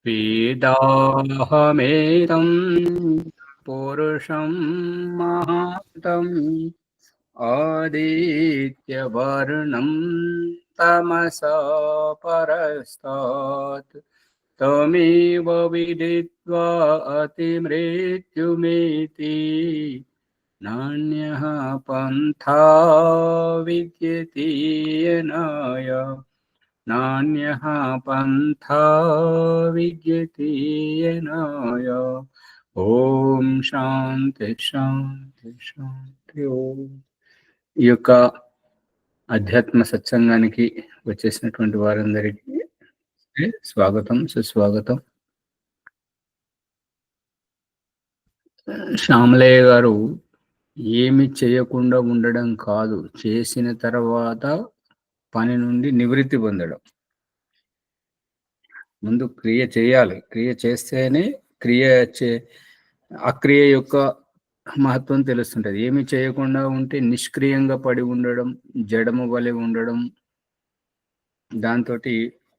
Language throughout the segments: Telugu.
वेदाहमेतं पुरुषं महान्तम् आदित्यवर्णं तमसा परस्तात् तमेव विदित्वा अतिमृत्युमेति नान्यः पन्था विद्यते येनाय नान्यः पन्था विद्यते येनाय। ఓం శాంతి శాంతి శాంతి ఓం. ఈ యొక్క అధ్యాత్మ సత్సంగానికి వచ్చేసినటువంటి వారందరికీ స్వాగతం, సుస్వాగతం. శ్యామలయ్య గారు ఏమి చేయకుండా ఉండడం కాదు, చేసిన తర్వాత పని నుండి నివృత్తి పొందడం. ముందు క్రియ చేయాలి, క్రియ చేస్తేనే అక్రియ యొక్క మహత్వం తెలుస్తుంటది. ఏమి చేయకుండా ఉంటే నిష్క్రియంగా పడి ఉండడం, జడము వలె ఉండడం, దాంతో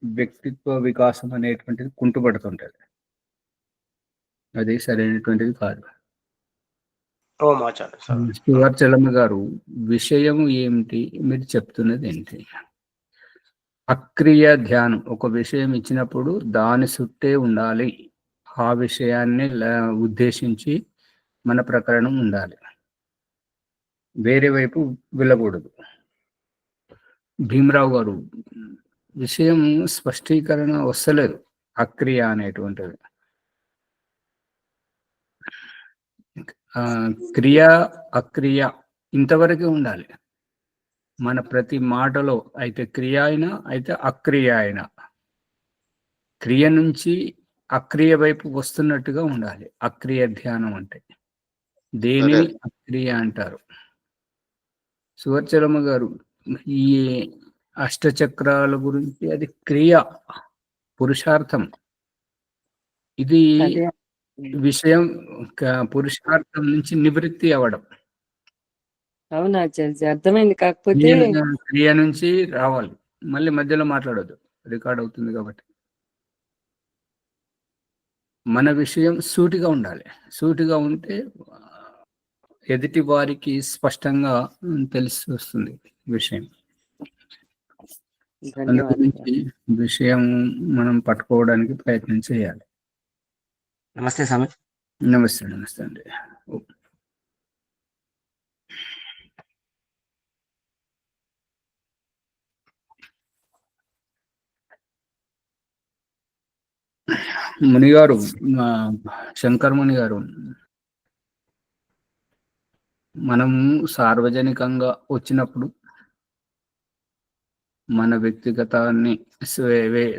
వ్యక్తిత్వ వికాసం అనేటువంటిది కుంటుపడుతుంటది. అది సరైనటువంటిది కాదు. శివార్చలమ్మ గారు, విషయం ఏమిటి, మీరు చెప్తున్నది ఏంటి? అక్రియ ధ్యానం. ఒక విషయం ఇచ్చినప్పుడు దాని చుట్టే ఉండాలి, ఆ విషయాన్ని ఉద్దేశించి మన ప్రకరణం ఉండాలి, వేరే వైపు వెళ్ళకూడదు. భీమరావు గారు, విషయం స్పష్టీకరణ వస్తలేదు. అక్రియ అనేటువంటిది క్రియ అక్రియ ఇంతవరకే ఉండాలి మన ప్రతి మాటలో. అయితే క్రియ అయినా, అయితే అక్రియ అయినా, క్రియ నుంచి అక్రియ వైపు వస్తున్నట్టుగా ఉండాలి. అక్రియ ధ్యానం అంటే దేనిని అక్రియ అంటారు? సువర్చలమ్మ గారు, ఈ అష్టచక్రాల గురించి అది క్రియ, పురుషార్థం. ఇది విషయం పురుషార్థం నుంచి నివృత్తి అవ్వడం. అవునా, అర్థమైంది. కాకపోతే క్రియ నుంచి రావాలి, మళ్ళీ మధ్యలో మాట్లాడొద్దు, రికార్డ్ అవుతుంది కాబట్టి. మన విషయం సూటిగా ఉండాలి. సూటిగా ఉంటే ఎదుటి వారికి స్పష్టంగా తెలిసి వస్తుంది విషయం. అందుగురించి విషయం మనం పట్టుకోవడానికి ప్రయత్నం చేయాలి. నమస్తే స్వామి. నమస్తే. నమస్తే అండి. మునిగారు, శంకర్ ముని గారు, మనము సార్వజనికంగా వచ్చినప్పుడు మన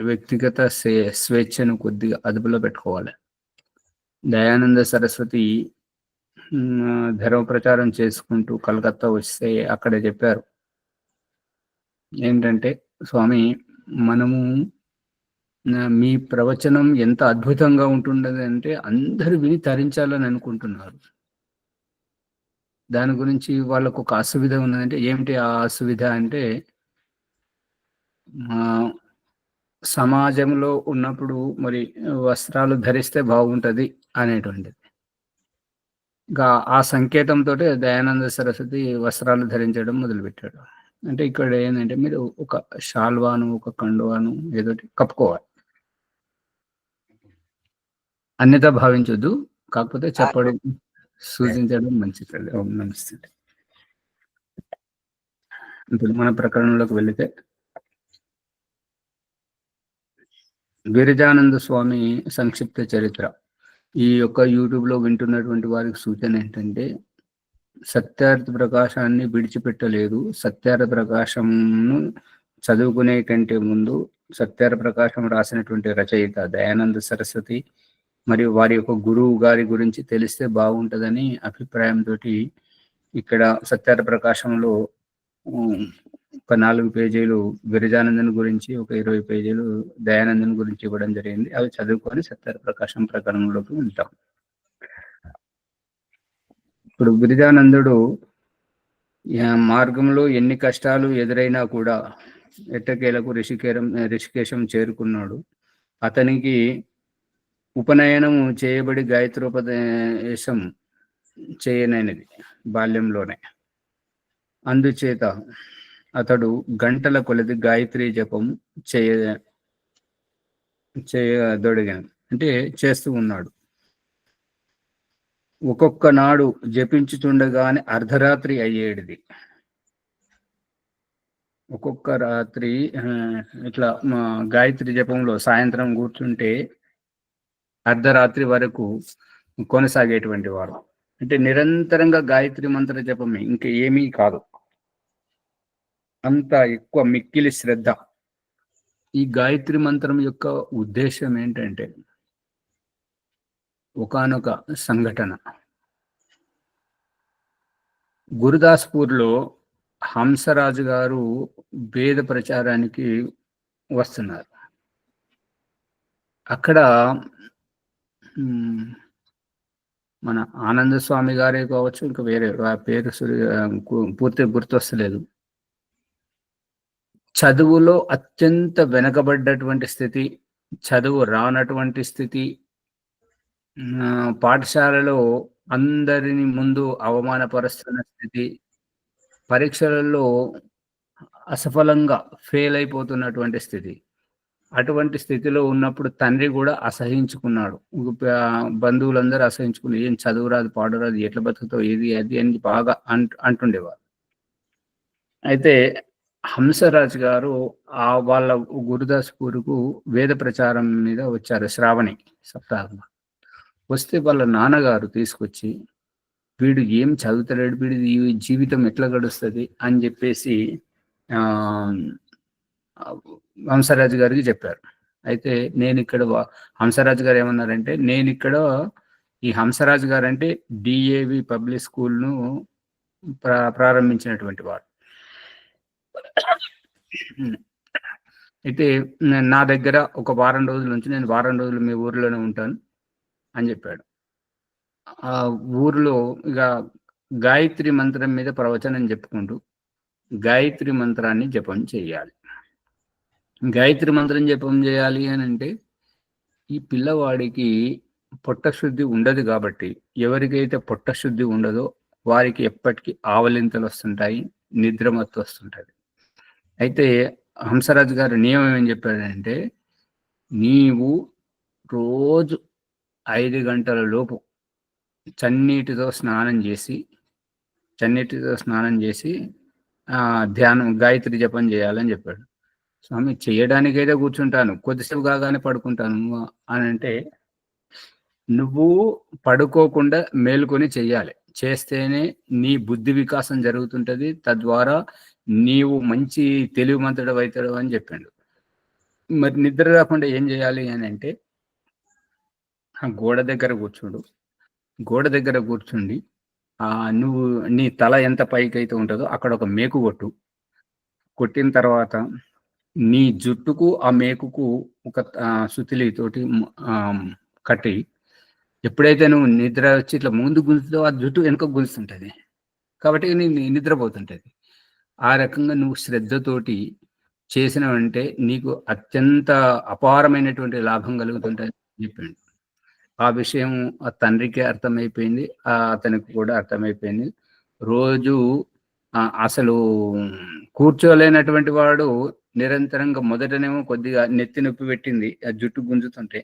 వ్యక్తిగత స్వేచ్ఛను కొద్దిగా అదుపులో పెట్టుకోవాలి. దయానంద సరస్వతి ధర్మ ప్రచారం చేసుకుంటూ కలకత్తా వస్తే అక్కడ చెప్పారు ఏంటంటే, స్వామి, మనము మీ ప్రవచనం ఎంత అద్భుతంగా ఉంటుండదు అంటే అందరూ విని తరించాలని అనుకుంటున్నారు. దాని గురించి వాళ్ళకు ఒక అసువిధ ఉన్నదంటే ఏమిటి ఆ అసువిధ అంటే, సమాజంలో ఉన్నప్పుడు మరి వస్త్రాలు ధరిస్తే బాగుంటది అనేటువంటిది. ఆ సంకేతంతో దయానంద సరస్వతి వస్త్రాలు ధరించడం మొదలుపెట్టాడు. అంటే ఇక్కడ ఏంటంటే, మీరు ఒక షాల్వాను, ఒక కండువాను ఏదో కప్పుకోవాలి. అన్యత భావించొద్దు, కాకపోతే చెప్పడం, సూచించడం మంచిది. నమస్తే. ఇప్పుడు మన ప్రకరణంలోకి వెళితే, విరజానంద స్వామి సంక్షిప్త చరిత్ర. ఈ యొక్క యూట్యూబ్లో వింటున్నటువంటి వారికి సూచన ఏంటంటే, సత్యార్థ ప్రకాశాన్ని విడిచిపెట్టలేదు. సత్యార్థ ప్రకాశంను చదువుకునే కంటే ముందు సత్యార్థ ప్రకాశం రాసినటువంటి రచయిత దయానంద సరస్వతి మరియు వారి యొక్క గురువు గారి గురించి తెలిస్తే బాగుంటుందని అభిప్రాయంతో ఇక్కడ సత్యార్థ ప్రకాశంలో ఒక 4 పేజీలు విరజానందన్ గురించి, ఒక 20 పేజీలు దయానందన్ గురించి ఇవ్వడం జరిగింది. అవి చదువుకొని సత్యార్థ ప్రకాశం ప్రకరణంలోకి వెళ్తాం. ఇప్పుడు విరజానందుడు మార్గంలో ఎన్ని కష్టాలు ఎదురైనా కూడా ఎట్టకేలకు రిషికేశం చేరుకున్నాడు. అతనికి ఉపనయనము చేయబడి గాయత్రోపదేశం చేయనైనది బాల్యంలోనే. అందుచేత అతడు గంటల కొలది గాయత్రి జపం చేయదొడిగాను, అంటే చేస్తూ ఉన్నాడు. ఒక్కొక్క నాడు జపించుతుండగానే అర్ధరాత్రి అయ్యేటిది. ఒక్కొక్క రాత్రి ఇట్లా గాయత్రి జపంలో సాయంత్రం కూర్చుంటే అర్ధరాత్రి వరకు కొనసాగేటువంటి వారు. అంటే నిరంతరంగా గాయత్రి మంత్ర జపమే, ఇంకా ఏమీ కాదు. అంత ఎక్కువ మిక్కిలి శ్రద్ధ. ఈ గాయత్రి మంత్రం యొక్క ఉద్దేశం ఏంటంటే, ఒకానొక సంఘటన, గురుదాస్పూర్లో హంసరాజు గారు వేద ప్రచారానికి వస్తున్నారు. అక్కడ మన ఆనంద స్వామి గారే కావచ్చు, ఇంకా వేరే పేరు పూర్తి గుర్తొస్తలేదు, చదువులో అత్యంత వెనకబడ్డటువంటి స్థితి, చదువు రానటువంటి స్థితి, పాఠశాలలో అందరిని ముందు అవమానపరుస్తున్న స్థితి, పరీక్షలలో అసఫలంగా ఫెయిల్ అయిపోతున్నటువంటి స్థితి. అటువంటి స్థితిలో ఉన్నప్పుడు తండ్రి కూడా అసహించుకున్నాడు. బంధువులందరూ అసహించుకుని, ఏం చదువు రాదు, పాడరాదు, ఎట్లా బతుకుతావు, ఏది అది అని బాగా అంటుండేవారు. అయితే హంసరాజు గారు వాళ్ళ గురుదాస్పూర్కు వేద ప్రచారం మీద వచ్చారు శ్రావణి సప్తాహంలో. వస్తే వాళ్ళ నాన్నగారు తీసుకొచ్చి, వీడు ఏం చదువుతలేడు, వీడి ఈ జీవితం ఎట్లా గడుస్తుంది అని చెప్పేసి హంసరాజు గారికి చెప్పారు. అయితే నేను ఇక్కడ హంసరాజు గారు ఏమన్నారంటే, నేను ఇక్కడ ఈ హంసరాజు గారు అంటే డిఏవి పబ్లిక్ స్కూల్ను ప్రారంభించినటువంటి వాడు. అయితే నా దగ్గర ఒక వారం రోజుల నుంచి, నేను వారం రోజులు మీ ఊరిలోనే ఉంటాను అని చెప్పాడు. ఆ ఊరిలో ఇక గాయత్రి మంత్రం మీద ప్రవచనం చెప్పుకుంటూ గాయత్రి మంత్రాన్ని జపం చేయాలి. గాయత్రి మంత్రం జపం చేయాలి అని అంటే, ఈ పిల్లవాడికి పొట్టశుద్ధి ఉండదు కాబట్టి, ఎవరికైతే పొట్టశుద్ధి ఉండదో వారికి ఎప్పటికీ ఆవలింతలు వస్తుంటాయి, నిద్రమత్తు వస్తుంటుంది. అయితే హంసరాజు గారి నియమం ఏం చెప్పాడంటే, నీవు రోజు 5 గంటల లోపు చన్నీటితో స్నానం చేసి ధ్యానం గాయత్రి జపం చేయాలని చెప్పాడు. స్వామి, చేయడానికైతే కూర్చుంటాను, కొద్దిసేపు కాగానే పడుకుంటాను అని అంటే, నువ్వు పడుకోకుండా మేలుకొని చెయ్యాలి. చేస్తేనే నీ బుద్ధి వికాసం జరుగుతుంటది, తద్వారా నీవు మంచి తెలివిమంతుడు అవుతాడు అని చెప్పాడు. మరి నిద్ర రాకుండా ఏం చేయాలి అని అంటే, గోడ దగ్గర కూర్చుండి నువ్వు నీ తల ఎంత పైకి అయితే ఉంటుందో అక్కడ ఒక మేకు కొట్టిన తర్వాత నీ జుట్టుకు ఆ మేకుకు ఒక సుతిలితోటి కట్టి, ఎప్పుడైతే నువ్వు నిద్ర వచ్చి ఇట్లా ముందు గుంజుతో ఆ జుట్టు వెనుక గుంజుతుంటది కాబట్టి నిద్రపోతుంటది. ఆ రకంగా నువ్వు శ్రద్ధతోటి చేసినవంటే నీకు అత్యంత అపారమైనటువంటి లాభం కలుగుతుంటది చెప్పండి. ఆ విషయం ఆ తండ్రికి అర్థమైపోయింది, అతనికి కూడా అర్థమైపోయింది. రోజు అసలు కూర్చోలేనటువంటి వాడు నిరంతరంగా మొదటనేమో కొద్దిగా నెత్తి నొప్పి పెట్టింది ఆ జుట్టు గుంజుతుంటే,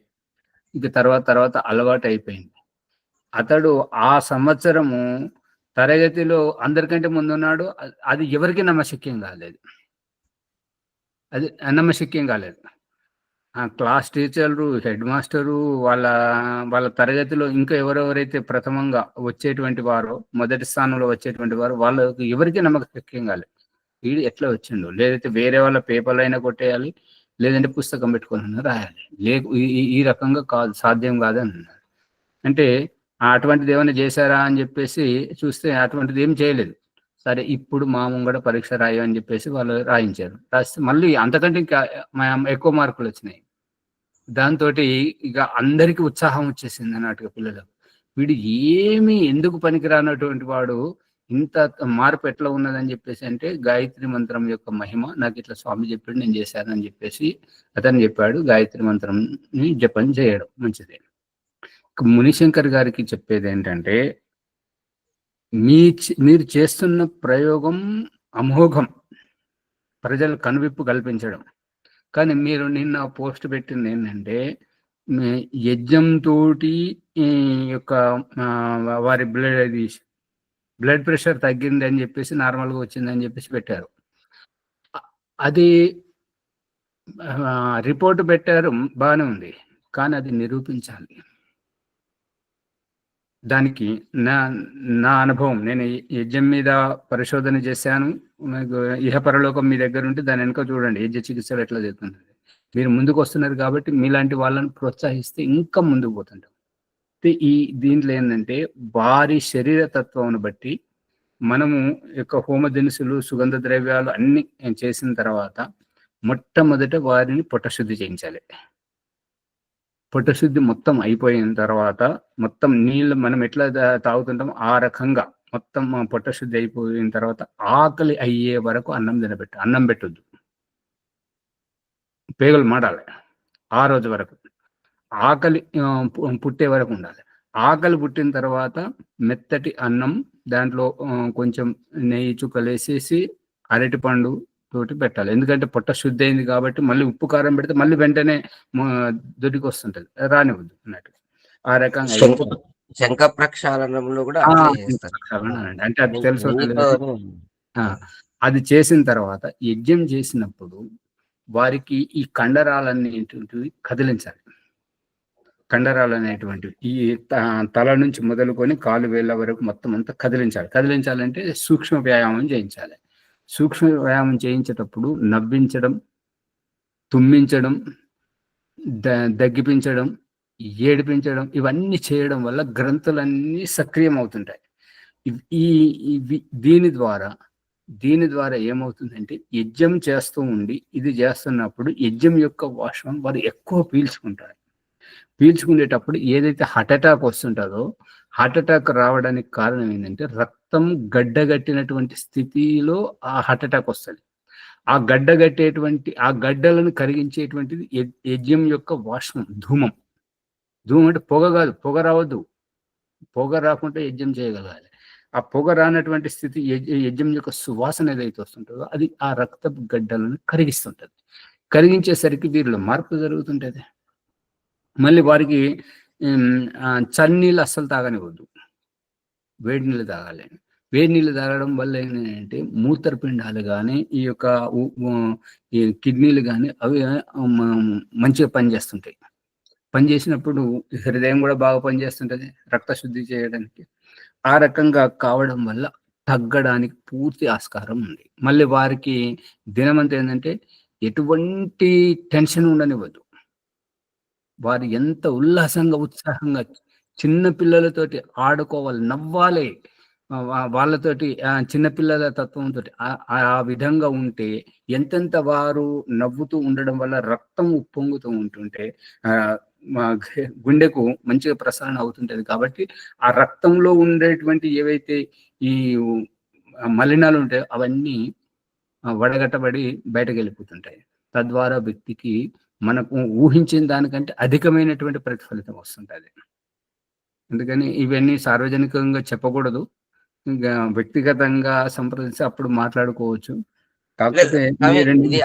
ఇక తర్వాత అలవాటు అయిపోయింది. అతడు ఆ సంవత్సరము తరగతిలో అందరికంటే ముందున్నాడు. అది ఎవరికి నమ్మశక్యం కాలేదు. క్లాస్ టీచర్లు, హెడ్ మాస్టరు, వాళ్ళ తరగతిలో ఇంకా ఎవరెవరైతే ప్రథమంగా వచ్చేటువంటి వారో, మొదటి స్థానంలో వచ్చేటువంటి వారు, వాళ్ళకి ఎవరికి నమ్మకం కాలేదు. వీడు ఎట్లా వచ్చిండు, లేదంటే వేరే వాళ్ళ పేపర్లు అయినా కొట్టేయాలి, లేదంటే పుస్తకం పెట్టుకొని రాయాలి, ఈ రకంగా సాధ్యం కాదని అన్నారు. అంటే అటువంటిది ఏమైనా చేశారా అని చెప్పేసి చూస్తే అటువంటిది ఏం చేయలేదు. సరే, ఇప్పుడు మా ముంగడ పరీక్ష రాయి అని చెప్పేసి వాళ్ళు రాయించారు. రాస్తే మళ్ళీ అంతకంటే ఇంకా ఎక్కువ మార్కులు వచ్చినాయి. దాంతో ఇక అందరికీ ఉత్సాహం వచ్చేసింది అన్నట్టుగా పిల్లలకు. వీడు ఎందుకు పనికిరానటువంటి వాడు ఇంత మార్పు ఎట్లా ఉన్నదని చెప్పేసి అంటే, గాయత్రి మంత్రం యొక్క మహిమ నాకు ఇట్లా స్వామి చెప్పాడు, నేను చేశానని చెప్పేసి అతను చెప్పాడు. గాయత్రి మంత్రం జపం చేయడం మంచిదే. మునిశంకర్ గారికి చెప్పేదేంటంటే, మీరు చేస్తున్న ప్రయోగం అమోఘం. ప్రజలకు కనువిప్పు కల్పించడం. కానీ మీరు నిన్న పోస్ట్ పెట్టిందేంటంటే, మీ యజ్ఞంతోటి ఈ యొక్క వారి బ్లడ్ ప్రెషర్ తగ్గిందని చెప్పేసి, నార్మల్‌గా వచ్చిందని చెప్పేసి పెట్టారు. అది రిపోర్ట్ పెట్టారు, బానే ఉంది. కానీ అది నిరూపించాలి. దానికి నా అనుభవం, నేను యజ్ఞం మీద పరిశోధన చేశాను. మీకు ఇహపరలోకం మీ దగ్గర ఉంటే దాని వెనుక చూడండి యజ్ఞ చికిత్సలు ఎట్లా జరుగుతుంది. మీరు ముందుకు వస్తున్నారు కాబట్టి మీలాంటి వాళ్ళని ప్రోత్సహిస్తే ఇంకా ముందుకు పోతుంటాం. దీంట్లో ఏంటంటే, వారి శరీర తత్వం బట్టి మనము యొక్క హోమ దినుసులు, సుగంధ ద్రవ్యాలు అన్ని చేసిన తర్వాత మొట్టమొదట వారిని పొట్టశుద్ధి చేయించాలి. పొట్టశుద్ధి మొత్తం అయిపోయిన తర్వాత, మొత్తం నీళ్ళు మనం ఎట్లా తాగుతుంటామో ఆ రకంగా మొత్తం పొట్టశుద్ధి అయిపోయిన తర్వాత ఆకలి అయ్యే వరకు అన్నం పెట్టొద్దు. పేగలు మాడాలి ఆ రోజు వరకు. ఆకలి పుట్టే వరకు ఉండాలి. ఆకలి పుట్టిన తర్వాత మెత్తటి అన్నం, దాంట్లో కొంచెం నెయ్యి చుక్కలేసేసి అరటిపండు తోటి పెట్టాలి. ఎందుకంటే పొట్ట శుద్ధి అయింది కాబట్టి మళ్ళీ ఉప్పు కారం పెడితే మళ్ళీ వెంటనే దొరికి వస్తుంటది, రానివద్దు అన్నట్టు. ఆ రకంగా శంఖ ప్రక్షాళనంలో కూడా అంటే అది తెలుసు. అది చేసిన తర్వాత యజ్ఞం చేసినప్పుడు వారికి ఈ కండరాలనేటువంటివి కదిలించాలి. కండరాలు అనేటువంటివి ఈ తల నుంచి మొదలుకొని కాలు వేళ్ళ వరకు మొత్తం అంతా కదిలించాలి. కదిలించాలంటే సూక్ష్మ వ్యాయామం చేయించాలి. సూక్ష్మ వ్యాయామం చేయించేటప్పుడు నవ్వించడం, తుమ్మించడం, దగ్గిపించడం, ఏడిపించడం, ఇవన్నీ చేయడం వల్ల గ్రంథులన్నీ సక్రియం అవుతుంటాయి. దీని ద్వారా ఏమవుతుందంటే, యజ్ఞం చేస్తూ ఉండి ఇది చేస్తున్నప్పుడు యజ్ఞం యొక్క వాష్పం వారు ఎక్కువ పీల్చుకుంటారు. పీల్చుకునేటప్పుడు ఏదైతే హార్ట్ అటాక్ వస్తుంటుందో, హార్ట్ అటాక్ రావడానికి కారణం ఏంటంటే, రక్తం గడ్డగట్టినటువంటి స్థితిలో ఆ హార్ట్ అటాక్ వస్తుంది. ఆ గడ్డలను కరిగించేటువంటిది యజ్ఞం యొక్క వాష్పం, ధూమం. ధూమం అంటే పొగ కాదు, పొగ రావద్దు. పొగ రాకుండా యజ్ఞం చేయగలగాలి. ఆ పొగ రానటువంటి స్థితి, యజ్ఞం యొక్క సువాసన ఏదైతే వస్తుంటుందో అది ఆ రక్త గడ్డలను కరిగిస్తుంటది. కరిగించేసరికి వీరిలో మార్పు జరుగుతుంటది. మళ్ళీ వారికి చన్నీళ్ళు అస్సలు తాగనివద్దు, వేడి నీళ్ళు తాగాలి. వేడి నీళ్ళు తాగడం వల్ల ఏంటంటే, మూత్రపిండాలు కానీ ఈ యొక్క ఈ కిడ్నీలు కానీ అవి మంచిగా పనిచేస్తుంటాయి. పనిచేసినప్పుడు హృదయం కూడా బాగా పనిచేస్తుంటది రక్త శుద్ధి చేయడానికి. ఆ రకంగా కావడం వల్ల తగ్గడానికి పూర్తి ఆస్కారం ఉంది. మళ్ళీ వారికి దినమంతా ఏంటంటే, ఎటువంటి టెన్షన్ ఉండనివ్వద్దు. వారు ఎంత ఉల్లాసంగా, ఉత్సాహంగా చిన్న పిల్లలతోటి ఆడుకోవాలి, నవ్వాలి. వాళ్ళతోటి చిన్నపిల్లల తత్వంతో ఆ విధంగా ఉంటే, ఎంతెంత వారు నవ్వుతూ ఉండడం వల్ల రక్తం ఉప్పొంగుతూ ఉంటుంటే గుండెకు మంచిగా ప్రసరణ అవుతుంటది. కాబట్టి ఆ రక్తంలో ఉండేటువంటి ఏవైతే ఈ మలినాలు ఉంటాయో అవన్నీ వడగట్టబడి బయటకు వెళ్ళిపోతుంటాయి. తద్వారా వ్యక్తికి మనకు ఊహించిన దానికంటే అధికమైనటువంటి ప్రతిఫలితం వస్తుంటది. అందుకని ఇవన్నీ సార్వజనికంగా చెప్పకూడదు. ఇంకా వ్యక్తిగతంగా సంప్రదించి అప్పుడు మాట్లాడుకోవచ్చు. కాకపోతే ఇది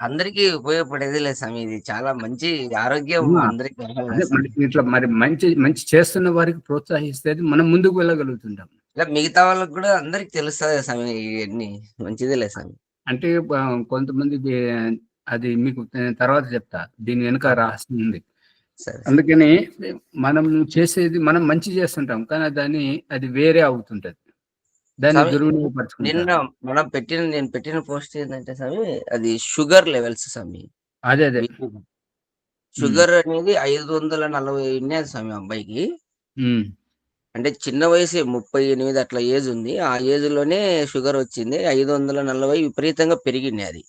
అందరికి ఉపయోగపడేది లేదు స్వామి. ఇది చాలా మంచి ఆరోగ్యం అందరికి. ఇట్లా మరి మంచి చేస్తున్న వారికి ప్రోత్సహిస్తే మనం ముందుకు వెళ్ళగలుగుతుంటాం. మిగతా వాళ్ళకి కూడా అందరికి తెలుస్తుంది స్వామి, ఇవన్నీ మంచిదేలే స్వామి. అంటే కొంతమంది అది మీకు తర్వాత చెప్తా, దీని వెనుక రహస్యం ఉంది. అందుకని మనం చేసేది మనం మంచి చేస్తుంటాం, కానీ అది వేరే అవుతుంటది. దాన్ని నిన్న నేను పెట్టిన పోస్ట్ ఏంటంటే స్వామి, అది షుగర్ లెవెల్స్ స్వామి. అదే షుగర్ అనేది 540 ఉన్నది స్వామి అబ్బాయికి. అంటే చిన్న వయసు 38 అట్లా ఏజ్ ఉంది. ఆ ఏజ్ లోనే షుగర్ వచ్చింది. 540 విపరీతంగా పెరిగింది అది.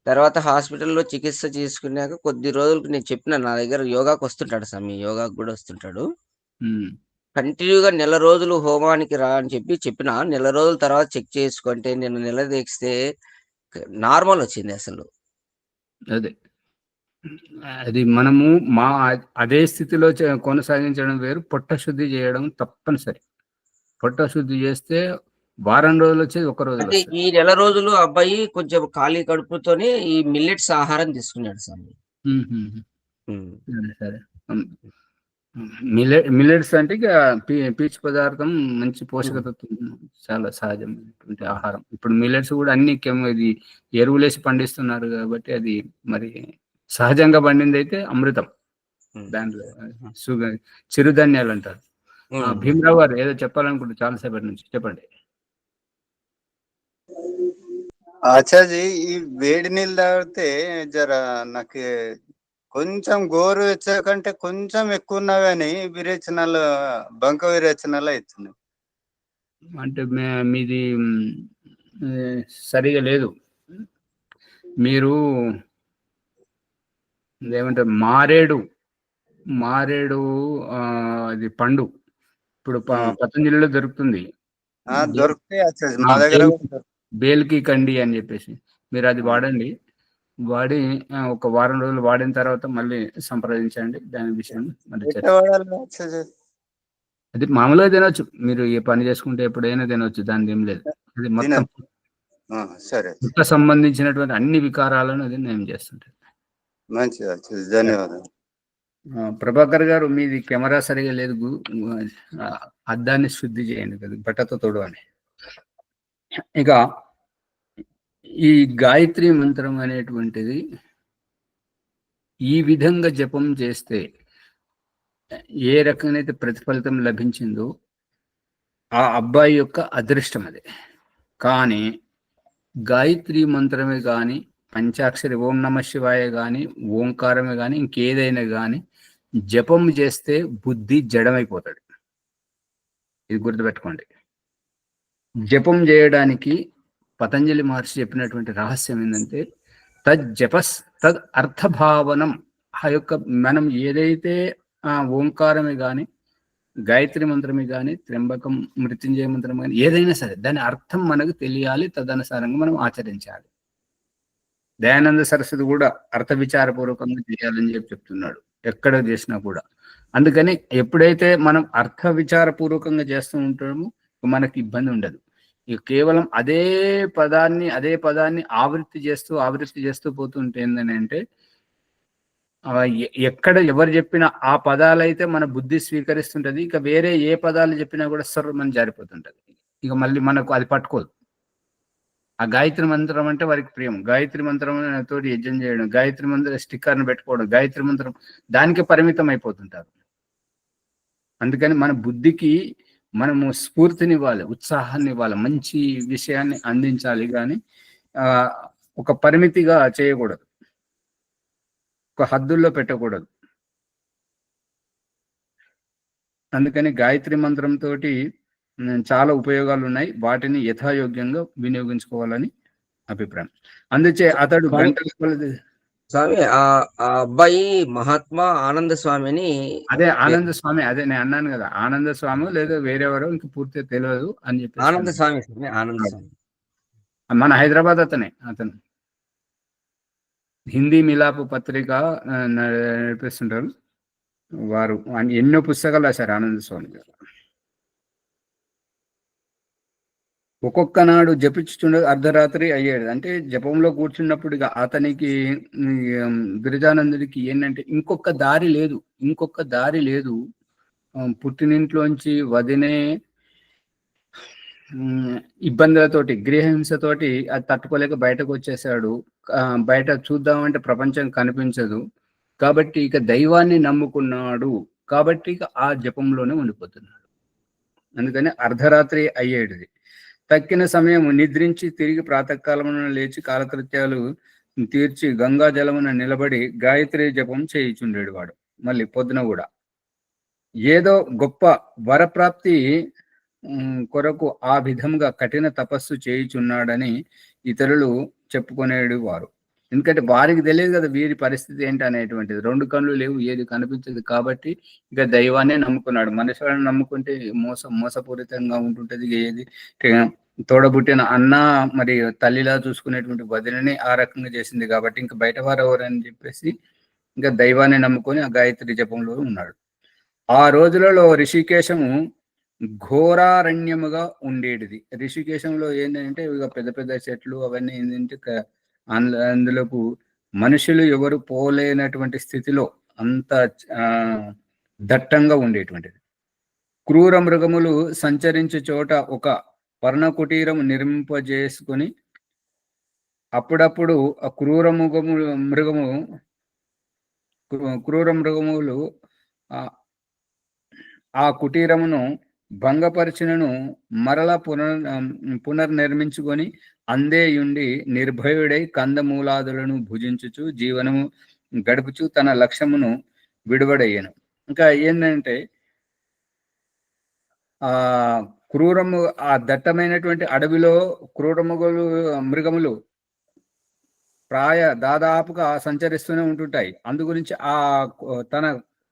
తర్వాత హాస్పిటల్లో చికిత్స తీసుకున్నాక కొద్ది రోజులకు నేను చెప్పిన, నా దగ్గర యోగాకు వస్తుంటాడు స్వామి, యోగాకు కూడా వస్తుంటాడు. కంటిన్యూగా నెల రోజులు హోమానికి రా అని చెప్పిన, నెల రోజుల తర్వాత చెక్ చేసుకుంటే నేను నెల తెగిస్తే నార్మల్ వచ్చింది అసలు. అదే అది మనము మా అదే స్థితిలో కొనసాగించడం వేరు, పొట్ట శుద్ధి చేయడం తప్పనిసరి. పొట్ట శుద్ధి చేస్తే వారం రోజులు వచ్చేది ఒక రోజులో అంటే వస్తది. ఈ నెల రోజులు అబ్బాయి కొంచెం ఖాళీ కడుపుతోనే ఈ మిల్లెట్స్ ఆహారం తీసుకున్నాడు స్వామి. హుహుహు. హ్మ్. సరే, సరే. హ్మ్. మిల్లెట్స్ అంటే ఇక పీచు పదార్థం మంచి హ్మ్. పోషకతత్వం చాలా సహజమైనటువంటి ఆహారం. ఇప్పుడు మిల్లెట్స్ కూడా అన్ని ఇది ఎరువులేసి పండిస్తున్నారు కాబట్టి అది మరి సహజంగా పండిందైతే అమృతం. హ్మ్. దాంట్లో హ్మ్. షుగర్ చిరుధాన్యాలు అంటారు. హ్మ్. భీమరావు గారు ఏదో చెప్పాలనుకుంటే చాలా సేపటి నుంచి చెప్పండి. ఆచాజీ ఈ వేడి నీళ్ళు తాగితే జర నాకు కొంచెం గోరువెచ్చగా కంటే కొంచెం ఎక్కువ ఉన్నా గానీ విరేచనాలు, బంక విరేచనాలు అయితున్నాయి. అంటే మీది సరిగా లేదు. మీరు ఏమంటారు మారేడు అది పండు ఇప్పుడు పతంజలిలో దొరుకుతుంది. దొరుకుతాయి ఆచాజీ, మా దగ్గర కూడా దొరుకుతాయి. బేల్కి కండి అని చెప్పేసి మీరు అది వాడండి. వాడి ఒక వారం రోజులు వాడిన తర్వాత మళ్ళీ సంప్రదించండి దాని విషయం. మళ్ళీ ఎట్లా వాడాలి ఆచాజీ? అది మామూలుగా తినొచ్చు. మీరు ఏ పని చేసుకుంటే ఎప్పుడైనా తినొచ్చు. దానిది ఏం లేదు. అది మొత్తం సరే, పుట్ట సంబంధించినటువంటి అన్ని వికారాలను అది నయం చేస్తుంటది. మంచిది ఆచాజీ, ధన్యవాదాలు. ప్రభాకర్ గారు మీది కెమెరా సరిగా లేదు. అద్దాన్ని శుద్ధి చేయండి కదా, బట్టతో తొడవని. ఇక ఈ గాయత్రి మంత్రం అనేటువంటిది ఈ విధంగా జపం చేస్తే ఏ రకమైతే ప్రతిఫలితం లభించిందో ఆ అబ్బాయి యొక్క అదృష్టం అది. కానీ గాయత్రి మంత్రమే కానీ, పంచాక్షరి ఓం నమ శివాయ కానీ, ఓంకారమే కానీ, ఇంకేదైనా కానీ జపం చేస్తే బుద్ధి జడమైపోతాడు. ఇది గుర్తుపెట్టుకోండి. జపం చేయడానికి పతంజలి మహర్షి చెప్పినటువంటి రహస్యం ఏంటంటే తజ్జపస్ తద్ అర్థభావనం. ఆ యొక్క మనం ఏదైతే ఓంకారమే కానీ, గాయత్రి మంత్రమే కానీ, త్ర్యంబకం మృత్యుంజయ మంత్రం కానీ ఏదైనా సరే దాని అర్థం మనకు తెలియాలి. తదనుసారంగా మనం ఆచరించాలి. దయానంద సరస్వతి కూడా అర్థ విచారపూర్వకంగా చేయాలని చెప్తున్నాడు ఎక్కడ చేసినా కూడా. అందుకని ఎప్పుడైతే మనం అర్థ విచారపూర్వకంగా చేస్తూ ఉంటామో మనకి ఇబ్బంది ఉండదు. ఇక కేవలం అదే పదాన్ని ఆవృత్తి చేస్తూ పోతుంటే ఏంటంటే ఎక్కడ ఎవరు చెప్పినా ఆ పదాలైతే మన బుద్ధి స్వీకరిస్తుంటది. ఇక వేరే ఏ పదాలు చెప్పినా కూడా సర్వమని జారిపోతుంటది. ఇక మళ్ళీ మనకు అది పట్టుకోదు. ఆ గాయత్రి మంత్రం అంటే వారికి ప్రియం. గాయత్రి మంత్రం తోటి యజ్ఞం చేయడం, గాయత్రి మంత్రం స్టిక్కర్ను పెట్టుకోవడం, గాయత్రి మంత్రం దానికి పరిమితం అయిపోతుంటారు. అందుకని మన బుద్ధికి మనము స్ఫూర్తినివ్వాలి, ఉత్సాహాన్ని ఇవ్వాలి, మంచి విషయాన్ని అందించాలి. కానీ ఒక పరిమితిగా చేయకూడదు, ఒక హద్దుల్లో పెట్టకూడదు. అందుకని గాయత్రి మంత్రంతో చాలా ఉపయోగాలు ఉన్నాయి. వాటిని యథాయోగ్యంగా వినియోగించుకోవాలని అభిప్రాయం. అందుచే అతడు గంటల కొలది స్వామి ఆ అబ్బాయి మహాత్మా ఆనంద స్వామిని అదే ఆనంద స్వామి, అదే నేను అన్నాను కదా, ఆనంద స్వామి లేదా వేరెవరో ఇంక పూర్తిగా తెలియదు అని చెప్పేసి ఆనంద స్వామి ఆనంద స్వామి మన హైదరాబాద్ అతను హిందీ మిలాపు పత్రిక నడిపిస్తుంటారు వారు. ఎన్నో పుస్తకాలు రాశారు ఆనంద స్వామి గారు. ఒక్కొక్క నాడు జపించుచుండ అర్ధరాత్రి అయ్యేది. అంటే జపంలో కూర్చున్నప్పుడు అతనికి గిరిజానందుడికి ఏంటంటే ఇంకొక దారి లేదు. పుట్టినింట్లోంచి వదినే ఇబ్బందులతోటి, గృహహింసతోటి అది తట్టుకోలేక బయటకు వచ్చేసాడు. బయట చూద్దామంటే ప్రపంచం కనిపించదు కాబట్టి ఇక దైవాన్ని నమ్ముకున్నాడు. కాబట్టి ఇక ఆ జపంలోనే ఉండిపోతున్నాడు. అందుకని అర్ధరాత్రి అయ్యేటిది. తక్కిన సమయం నిద్రించి తిరిగి ప్రాతకాలమున లేచి కాలకృత్యాలు తీర్చి గంగా జలమున నిలబడి గాయత్రి జపం చేయిచుండేడు వాడు. మళ్ళీ పొద్దున కూడా ఏదో గొప్ప వరప్రాప్తి కొరకు ఆ విధంగా కఠిన తపస్సు చేయుచున్నాడని ఇతరులు చెప్పుకునేడు వారు. ఎందుకంటే వారికి తెలియదు కదా వీరి పరిస్థితి ఏంటి అనేటువంటిది. 2 కళ్ళు లేవు, ఏది కనిపించదు. కాబట్టి ఇక దైవాన్నే నమ్ముకున్నాడు. మనుషులను నమ్ముకుంటే మోసపూరితంగా ఉంటుంటది. ఏది తోడబుట్టిన అన్న మరి తల్లిలా చూసుకునేటువంటి వదినని ఆ రకంగా చేసింది కాబట్టి ఇంకా బయట వారు ఎవరని చెప్పేసి ఇంకా దైవాన్ని నమ్ముకొని ఆ గాయత్రి జపంలో ఉన్నాడు. ఆ రోజులలో ఋషికేశము ఘోరారణ్యముగా ఉండేటిది. ఋషికేశంలో ఏంటంటే ఇక పెద్ద పెద్ద చెట్లు అవన్నీ ఏంటంటే అందులోపు మనుషులు ఎవరు పోలేనటువంటి స్థితిలో అంత దట్టంగా ఉండేటువంటిది. క్రూర మృగములు సంచరించే చోట ఒక పర్ణకుటీరం నిర్మింపజేసుకొని అప్పుడప్పుడు ఆ క్రూర మృగములు ఆ కుటీరమును భంగపరిచినను మరల పునర్నిర్మించుకొని అందేయుండి నిర్భయుడై కందమూలాదులను భుజించుచు జీవనము గడుపుచు తన లక్ష్యమును విడువడయ్యను. ఇంకా ఏంటంటే ఆ దట్టమైనటువంటి అడవిలో మృగములు దాదాపుగా సంచరిస్తూనే ఉంటుంటాయి. అందు గురించి తన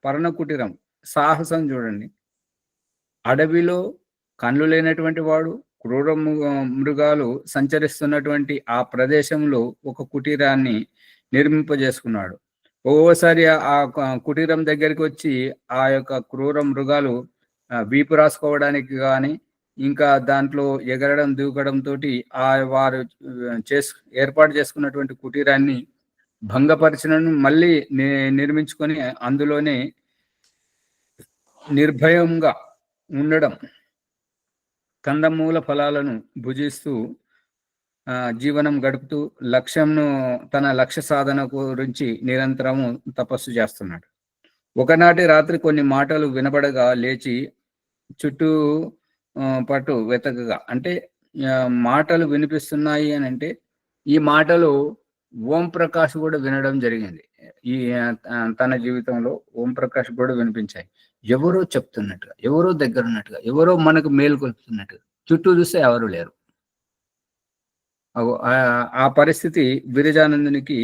పర్ణ కుటీరం సాహసం చూడండి. అడవిలో కళ్ళు లేనటువంటి వాడు క్రూర మృగాలు సంచరిస్తున్నటువంటి ఆ ప్రదేశంలో ఒక కుటీరాన్ని నిర్మింపజేసుకున్నాడు. ఒక్కోసారి ఆ కుటీరం దగ్గరికి వచ్చి ఆ యొక్క క్రూర మృగాలు వీపు రాసుకోవడానికి కానీ ఇంకా దాంట్లో ఎగరడం దూకడం తోటి వారు ఏర్పాటు చేసుకున్నటువంటి కుటీరాన్ని భంగపరిచినను మళ్ళీ నిర్మించుకొని అందులోనే నిర్భయంగా ఉండడం, కందమూల ఫలాలను భుజిస్తూ జీవనం గడుపుతూ తన లక్ష్య సాధన గురించి నిరంతరము తపస్సు చేస్తున్నాడు. ఒకనాటి రాత్రి కొన్ని మాటలు వినబడగా లేచి చుట్టూ పట్టు వెతకగా, అంటే మాటలు వినిపిస్తున్నాయి అని అంటే ఈ మాటలు ఓం ప్రకాష్ కూడా వినడం జరిగింది. తన జీవితంలో ఓం ప్రకాష్ కూడా వినిపించాయి. ఎవరో చెప్తున్నట్టుగా, ఎవరో దగ్గర ఉన్నట్టుగా, ఎవరో మనకు మేలు కొలుపుతున్నట్టుగా. చుట్టూ చూస్తే ఎవరు లేరు. ఆ పరిస్థితి విరజానందునికి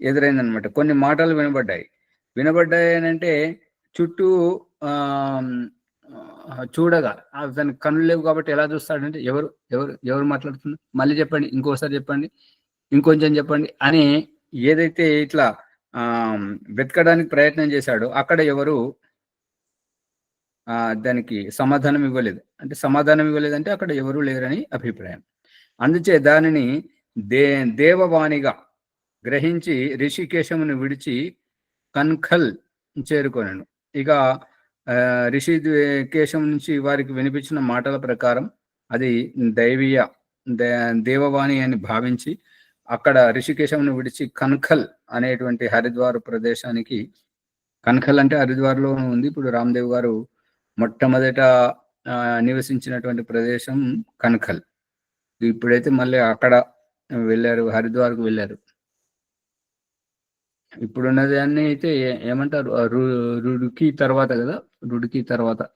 ఎదురైందనమాట. కొన్ని మాటలు వినబడ్డాయి అని అంటే చుట్టూ చూడగా అతనికి కళ్ళు లేవు కాబట్టి ఎలా చూస్తాడంటే ఎవరు ఎవరు ఎవరు మాట్లాడుతున్నారు, మళ్ళీ చెప్పండి, ఇంకోసారి చెప్పండి, ఇంకొంచెం చెప్పండి అని ఏదైతే ఇట్లా వెతకడానికి ప్రయత్నం చేశాడో అక్కడ ఎవరు దానికి సమాధానం ఇవ్వలేదంటే అక్కడ ఎవరు లేరని అభిప్రాయం. అందుచే దానిని దేవవాణిగా గ్రహించి ఋషికేశమును విడిచి కన్ఖల్ చేరుకొనను. ఇక ఋషికేశం నుంచి వారికి వినిపించిన మాటల ప్రకారం అది దైవీయ దేవవాణి అని భావించి అక్కడ ఋషికేశంను విడిచి కన్ఖల్ అనేటువంటి హరిద్వార్ ప్రదేశానికి, కన్ఖల్ అంటే హరిద్వార్లో ఉంది. ఇప్పుడు రామ్దేవ్ గారు మొట్టమొదట నివసించినటువంటి ప్రదేశం కన్ఖల్. ఇప్పుడైతే మళ్ళీ అక్కడ వెళ్ళారు, హరిద్వార్కు వెళ్ళారు. ఇప్పుడున్నది అన్ని అయితే ఏమంటారు, రుడికి తర్వాత కదా,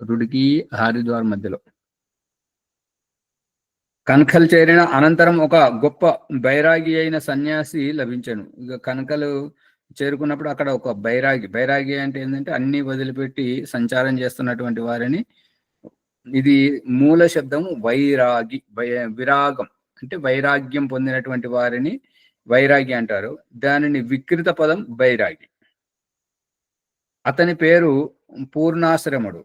రుడికి హరిద్వార్ మధ్యలో. కన్ఖల్ చేరిన అనంతరం ఒక గొప్ప బైరాగి అయిన సన్యాసి లభించాను. ఇక కన్ఖలు చేరుకున్నప్పుడు అక్కడ ఒక బైరాగి అంటే ఏంటంటే అన్ని వదిలిపెట్టి సంచారం చేస్తున్నటువంటి వారిని, ఇది మూల శబ్దము విరాగం అంటే వైరాగ్యం పొందినటువంటి వారిని వైరాగి అంటారు. దానిని వికృత పదం బైరాగి. అతని పేరు పూర్ణాశ్రముడు.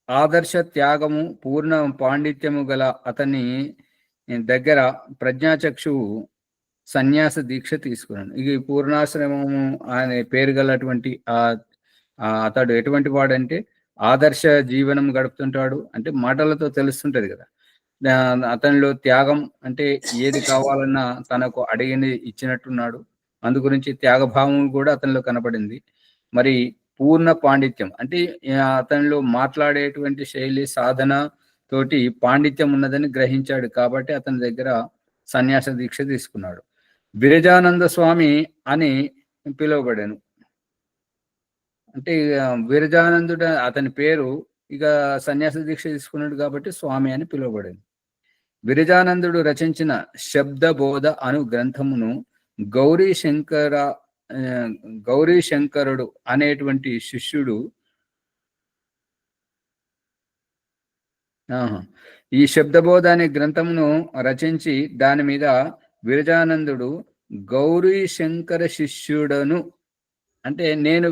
ఆదర్శ త్యాగము పూర్ణ పాండిత్యము గల అతని దగ్గర ప్రజ్ఞాచక్షువు సన్యాస దీక్ష తీసుకున్నాను. ఇక పూర్ణాశ్రమము అనే పేరు గలటువంటి అతడు ఎటువంటి వాడంటే ఆదర్శ జీవనం గడుపుతుంటాడు. అంటే మాటలతో తెలుస్తుంటది కదా. అతనిలో త్యాగం అంటే ఏది కావాలన్నా తనకు అడిగింది ఇచ్చినట్టున్నాడు. అందు గురించి త్యాగభావం కూడా అతనిలో కనపడింది. మరి పూర్ణ పాండిత్యం అంటే అతనిలో మాట్లాడేటువంటి శైలి సాధన తోటి పాండిత్యం ఉన్నదని గ్రహించాడు కాబట్టి అతని దగ్గర సన్యాస దీక్ష తీసుకున్నాడు. విరజానంద స్వామి అని పిలువబడాను. అంటే విరజానందుడు అతని పేరు. ఇక సన్యాస దీక్ష తీసుకున్నాడు కాబట్టి స్వామి అని పిలువబడింది. విరజానందుడు రచించిన శబ్దబోధ అను గ్రంథమును గౌరీ శంకరుడు అనేటువంటి శిష్యుడు ఈ శబ్దబోధ అనే గ్రంథమును రచించి దాని మీద విరజానందుడు గౌరీ శంకర శిష్యుడను అంటే నేను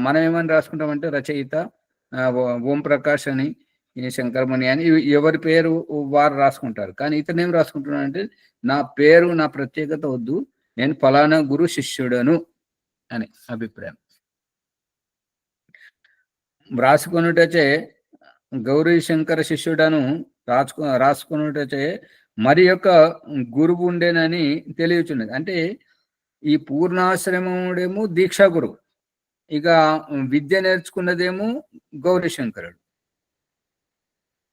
మనం ఏమని రాసుకుంటామంటే రచయిత ఓం ప్రకాష్ అని, ఈ శంకరమణి అని ఎవరి పేరు వారు రాసుకుంటారు. కానీ ఇతను ఏం రాసుకుంటున్నాడంటే నా పేరు, నా ప్రత్యేకత వద్దు, నేను ఫలానా గురు శిష్యుడను అని అభిప్రాయం. రాసుకొనుటచే గౌరీ శంకర శిష్యుడను రాసుకొనుటచే మరి యొక్క గురువు ఉండేనని తెలియచున్నది. అంటే ఈ పూర్ణాశ్రమముడేమో దీక్షా గురువు, ఇక విద్య నేర్చుకున్నదేమో గౌరీ శంకరుడు.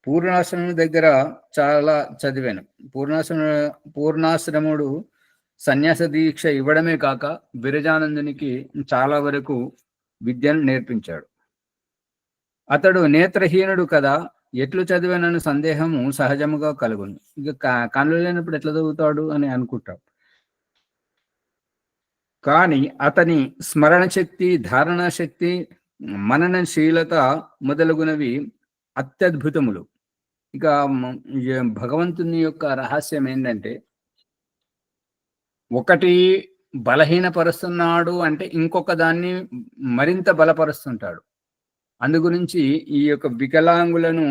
పూర్ణాశ్రమం దగ్గర చాలా చదివాను. పూర్ణాశ్రముడు సన్యాస దీక్ష ఇవ్వడమే కాక విరజానందునికి చాలా వరకు విద్యను నేర్పించాడు. అతడు నేత్రహీనుడు కదా, ఎట్లు చదివానని సందేహము సహజముగా కలుగును. ఇక కళ్ళు లేనప్పుడు ఎట్లా చదువుతాడు అని అనుకుంటాడు. కానీ అతని స్మరణ శక్తి, ధారణ శక్తి, మననశీలత మొదలగునవి అత్యద్భుతములు. ఇక భగవంతుని యొక్క రహస్యం ఏంటంటే, ఒకటి బలహీనపరుస్తున్నాడు అంటే ఇంకొక దాన్ని మరింత బలపరుస్తుంటాడు. అందు గురించి ఈ యొక్క వికలాంగులను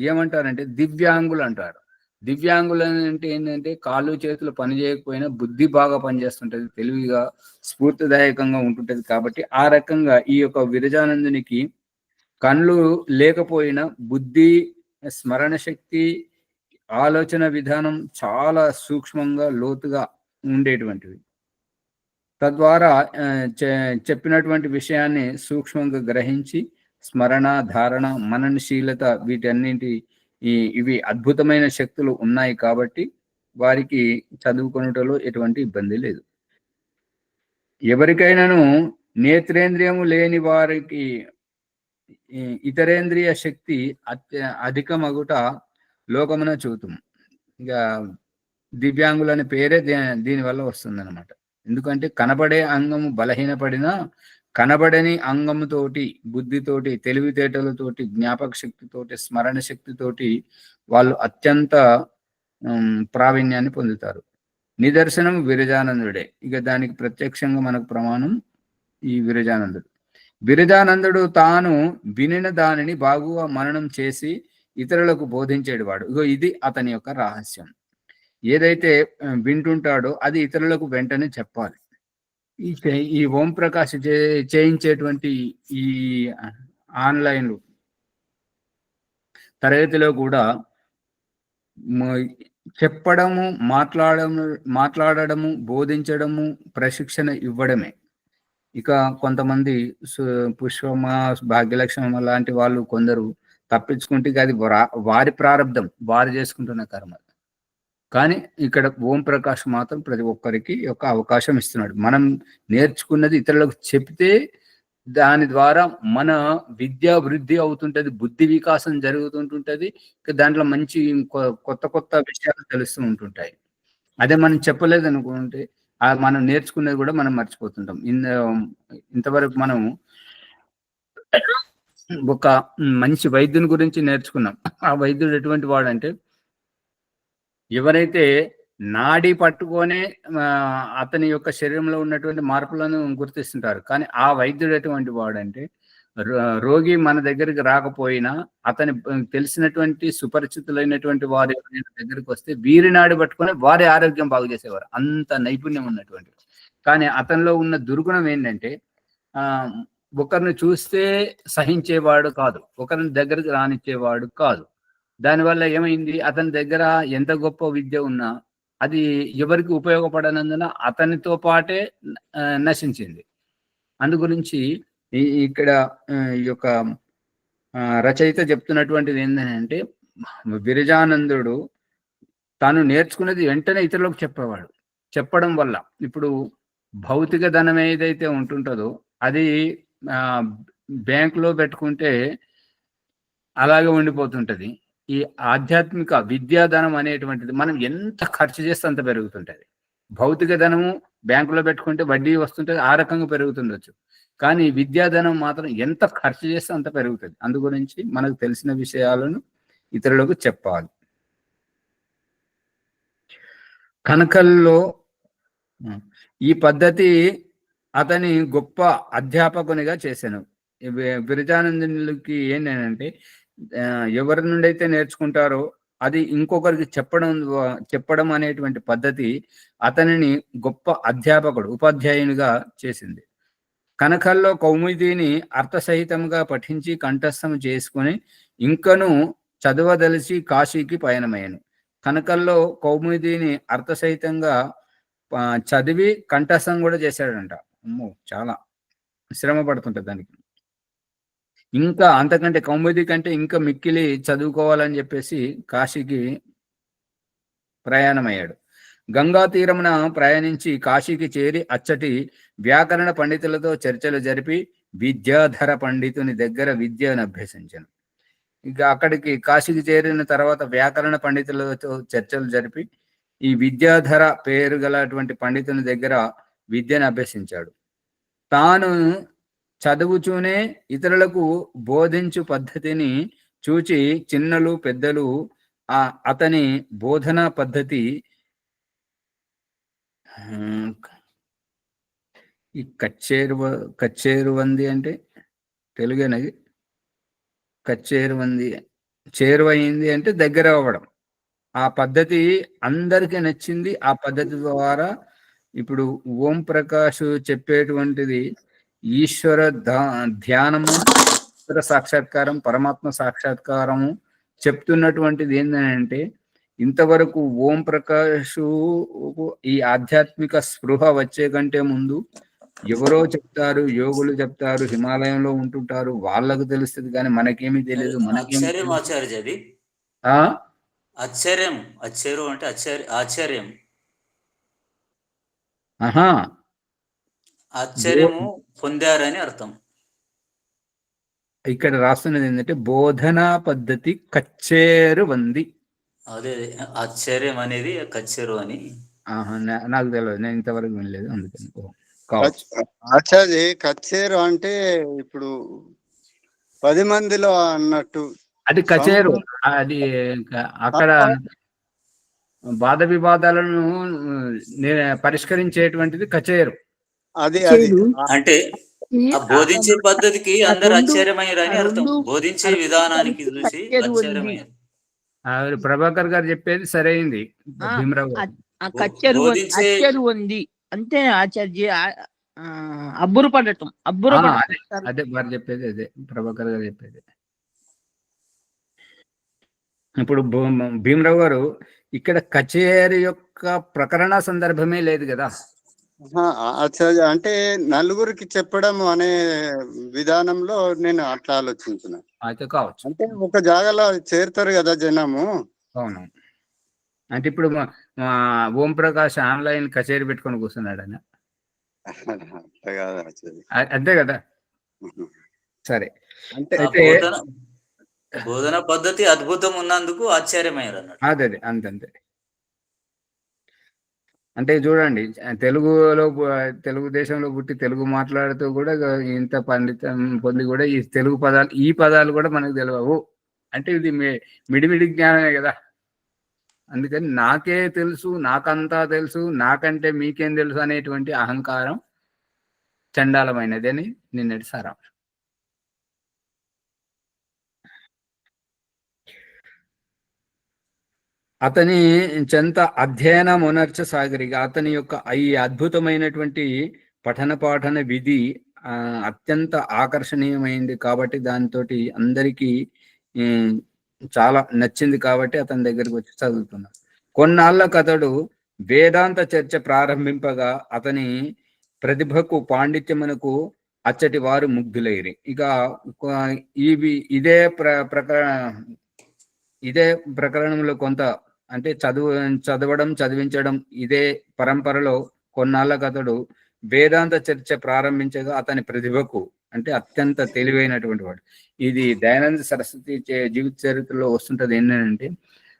ఏమంటారంటే దివ్యాంగులు అంటారు. దివ్యాంగులు అంటే ఏంటంటే కాళ్ళు చేతులు పని చేయకపోయినా బుద్ధి బాగా పనిచేస్తుంటది, తెలివిగా స్ఫూర్తిదాయకంగా ఉంటుంటది. కాబట్టి ఆ రకంగా ఈ యొక్క విరజానందునికి కళ్ళు లేకపోయినా బుద్ధి, స్మరణ శక్తి, ఆలోచన విధానం చాలా సూక్ష్మంగా లోతుగా ఉండేటువంటివి. తద్వారా చెప్పినటువంటి విషయాన్ని సూక్ష్మంగా గ్రహించి స్మరణ, ధారణ, మననశీలత వీటన్నింటి ఇవి అద్భుతమైన శక్తులు ఉన్నాయి. కాబట్టి వారికి చదువుకొనుటలో ఎటువంటి ఇబ్బంది లేదు. ఎవరికైనాను నేత్రేంద్రియము లేని వారికి ఇతరేంద్రియ శక్తి అధికమగుట లోకమున చూతుము. ఇక దివ్యాంగులని పేరే దీనివల్ల వస్తుందన్నమాట. ఎందుకంటే కనబడే అంగము బలహీనపడినా కనబడని అంగముతోటి, బుద్ధితోటి, తెలివితేటలతోటి, జ్ఞాపక శక్తితోటి, స్మరణ శక్తితోటి వాళ్ళు అత్యంత ప్రావీణ్యాన్ని పొందుతారు. నిదర్శనం విరజానందుడే. ఇక దానికి ప్రత్యక్షంగా మనకు ప్రమాణం ఈ విరజానందుడు. విరజానందుడు తాను వినిన దానిని బాగుగా మననం చేసి ఇతరులకు బోధించేవాడు. ఇగో ఇది అతని యొక్క రహస్యం. ఏదైతే వింటుంటాడో అది ఇతరులకు వెంటనే చెప్పాలి. ఈ ఓం ప్రకాష్ చేయించేటువంటి ఈ ఆన్లైన్ తరగతిలో కూడా చెప్పడము, మాట్లాడడము, బోధించడము, ప్రశిక్షణ ఇవ్వడమే. ఇక కొంతమంది పుష్పమ, భాగ్యలక్ష్మ లాంటి వాళ్ళు కొందరు తప్పించుకుంటే అది వారి ప్రారంధం, వారు చేసుకుంటున్న కర్మ. కానీ ఇక్కడ ఓం ప్రకాష్ మాత్రం ప్రతి ఒక్కరికి ఒక అవకాశం ఇస్తున్నాడు. మనం నేర్చుకున్నది ఇతరులకు చెప్తే దాని ద్వారా మన విద్యా వృద్ధి అవుతుంటది, బుద్ధి వికాసం జరుగుతుంటుంటది. దాంట్లో మంచి కొత్త కొత్త విషయాలు తెలుస్తూ ఉంటుంటాయి. అదే మనం చెప్పలేదు అనుకుంటే మనం నేర్చుకున్నది కూడా మనం మర్చిపోతుంటాం. ఇంతవరకు మనం ఒక మంచి వైద్యుని గురించి నేర్చుకున్నాం. ఆ వైద్యుడు ఎటువంటి వాడంటే, ఎవరైతే నాడి పట్టుకొనే అతని యొక్క శరీరంలో ఉన్నటువంటి మార్పులను గుర్తిస్తుంటారు. కానీ ఆ వైద్యుడు ఎటువంటి వాడంటే, రోగి మన దగ్గరికి రాకపోయినా అతని తెలిసినటువంటి సుపరిచితులైనటువంటి వారి దగ్గరికి వస్తే వీరి నాడి పట్టుకొని వారి ఆరోగ్యం బాగు చేసేవారు. అంత నైపుణ్యం ఉన్నటువంటి. కానీ అతనిలో ఉన్న దుర్గుణం ఏంటంటే, ఒకరిని చూస్తే సహించేవాడు కాదు, ఒకరిని దగ్గరికి రానిచ్చేవాడు కాదు. దానివల్ల ఏమైంది, అతని దగ్గర ఎంత గొప్ప విద్య ఉన్నా అది ఎవరికి ఉపయోగపడనందున అతనితో పాటే నశించింది. అందు గురించి ఇక్కడ ఈ యొక్క రచయిత చెప్తున్నటువంటిది ఏంటంటే, విరజానందుడు తాను నేర్చుకున్నది వెంటనే ఇతరులకు చెప్పేవాడు. చెప్పడం వల్ల ఇప్పుడు భౌతిక ధనం ఏదైతే ఉంటుంటుందో అది బ్యాంకులో పెట్టుకుంటే అలాగే ఉండిపోతుంటది. ఈ ఆధ్యాత్మిక విద్యాధనం అనేటువంటిది మనం ఎంత ఖర్చు చేస్తే అంత పెరుగుతుంటది. భౌతిక ధనము బ్యాంకులో పెట్టుకుంటే వడ్డీ వస్తుంటది, ఆ రకంగా పెరుగుతుండొచ్చు. కానీ విద్యాధనం మాత్రం ఎంత ఖర్చు చేస్తే అంత పెరుగుతుంది. అందు గురించి మనకు తెలిసిన విషయాలను ఇతరులకు చెప్పాలి. కనకల్లో ఈ పద్ధతి అతని గొప్ప అధ్యాపకునిగా చేశాను. విరజానందునికి ఏంటంటే ఎవరి నుండి అయితే నేర్చుకుంటారో అది ఇంకొకరికి చెప్పడం అనేటువంటి పద్ధతి అతనిని గొప్ప అధ్యాపకుడు, ఉపాధ్యాయునిగా చేసింది. కనకల్లో కౌముదీని అర్థసహితంగా పఠించి కంఠస్థం చేసుకుని ఇంకను చదవదలిచి కాశీకి పయనమయ్యాను. కనకల్లో కౌముదీని అర్థసహితంగా చదివి కంఠస్థం కూడా చేశాడంట. అమ్మో, చాలా శ్రమ పడుతుంటది దానికి. ఇంకా అంతకంటే కౌముది కంటే ఇంకా మిక్కిలి చదువుకోవాలని చెప్పేసి కాశీకి ప్రయాణమయ్యాడు. గంగా తీరమున ప్రయాణించి కాశీకి చేరి అచ్చటి వ్యాకరణ పండితులతో చర్చలు జరిపి విద్యాధర పండితుని దగ్గర విద్యను అభ్యసించాను. ఇక అక్కడికి కాశీకి చేరిన తర్వాత వ్యాకరణ పండితులతో చర్చలు జరిపి ఈ విద్యాధర పేరు గలటువంటి పండితుని దగ్గర విద్యను అభ్యసించాడు. తాను చదువుచూనే ఇతరులకు బోధించు పద్ధతిని చూచి చిన్నలు పెద్దలు అతని బోధనా పద్ధతి ఈ కచ్చేరువంది అంటే తెలుగేనది. కచ్చేరువంది చేరువయింది అంటే దగ్గర అవ్వడం. ఆ పద్ధతి అందరికీ నచ్చింది. ఆ పద్ధతి ద్వారా ఇప్పుడు ఓం ప్రకాష్ చెప్పేటువంటిది ఈశ్వర ధ్యానము, ఈశ్వర సాక్షాత్కారం, పరమాత్మ సాక్షాత్కారము చెప్తున్నటువంటిది ఏంటంటే ఇంతవరకు ఓం ప్రకాష్ ఈ ఆధ్యాత్మిక స్పృహ వచ్చే కంటే ముందు ఎవరో చెప్తారు, యోగులు చెప్తారు, హిమాలయంలో ఉంటుంటారు, వాళ్ళకు తెలుస్తుంది కానీ మనకేమీ తెలియదు. ఆశ్చర్యం అంటే ఆశ్చర్యం. ఆశ్చర్యము పొందారని అర్థం. ఇక్కడ రాస్తున్నది ఏంటంటే బోధనా పద్ధతి కచ్చేరు వంది. అదే ఆశ్చర్యం అనేది కచ్చేరు అని. నాకు తెలియదు, నేను ఇంతవరకు వినలేదు, అందుకని. ఆచార్య కచ్చేరు అంటే ఇప్పుడు 10 మందిలో అన్నట్టు అది కచేరు. అది అక్కడ వాద వివాదాలను పరిష్కరించేటువంటిది కచేరు. అది అంటే బోధించే పద్ధతికి అందరు ఆశ్చర్యమయ్యారని అర్థం. బోధించే విధానానికి చూసి ఆశ్చర్యమయ్యారు. ప్రభాకర్ గారు చెప్పేది సరైంది. భీమరావు ఉంది అంటే ఆచార్య అబ్బురపడటం. అదే వారు చెప్పేది, అదే ప్రభాకర్ గారు చెప్పేది. ఇప్పుడు భీమరావు గారు ఇక్కడ కచేరి యొక్క ప్రకరణ సందర్భమే లేదు కదా. ఆచార్య అంటే నలుగురికి చెప్పడం అనే విధానంలో నేను అట్లా ఆలోచించిన. అయితే కావచ్చు, అంటే ఒక జాగాలో చేరుతారు కదా జనము. అవును. అంటే ఇప్పుడు ఓం ప్రకాష్ ఆన్లైన్ కచేరీ పెట్టుకొని కూర్చున్నాడు ఆయన, అంతే కదా. సరే, అంటే బోధన పద్ధతి అద్భుతం ఉన్నందుకు ఆశ్చర్యమయ్యారు అన్నాడు. అదే అంతే. అంటే చూడండి, తెలుగుదేశంలో పుట్టి తెలుగు మాట్లాడుతూ కూడా ఇంత పండితం పొంది కూడా ఈ పదాలు కూడా మనకు తెలియవు. అంటే ఇది మిడిమిడి జ్ఞానమే కదా. అందుకని నాకే తెలుసు, నాకంతా తెలుసు, నాకంటే మీకేం తెలుసు అనేటువంటి అహంకారం చండాలమైనది అని నిన్నటి సారాంశం. అతని చెంత అధ్యయనమునర్చ సాగరిగా అతని యొక్క ఈ అద్భుతమైనటువంటి పఠన పాఠన విధి అత్యంత ఆకర్షణీయమైంది కాబట్టి దాంతో అందరికీ చాలా నచ్చింది కాబట్టి అతని దగ్గరికి వచ్చి చదువుతున్నాడు. కొన్నాళ్ళకు అతడు వేదాంత చర్చ ప్రారంభింపగా అతని ప్రతిభకు పాండిత్యమునకు అచ్చటి వారు ముగ్ధులైరి. ఇక ఇదే ప్రకరణంలో కొంత అంటే చదవడం చదివించడం ఇదే పరంపరలో కొన్నాళ్ళకు అతడు వేదాంత చర్చ ప్రారంభించగా అతని ప్రతిభకు అంటే అత్యంత తెలివైనటువంటి వాడు. ఇది దయానంద సరస్వతి జీవిత చరిత్రలో వస్తుంటది. ఏంటంటే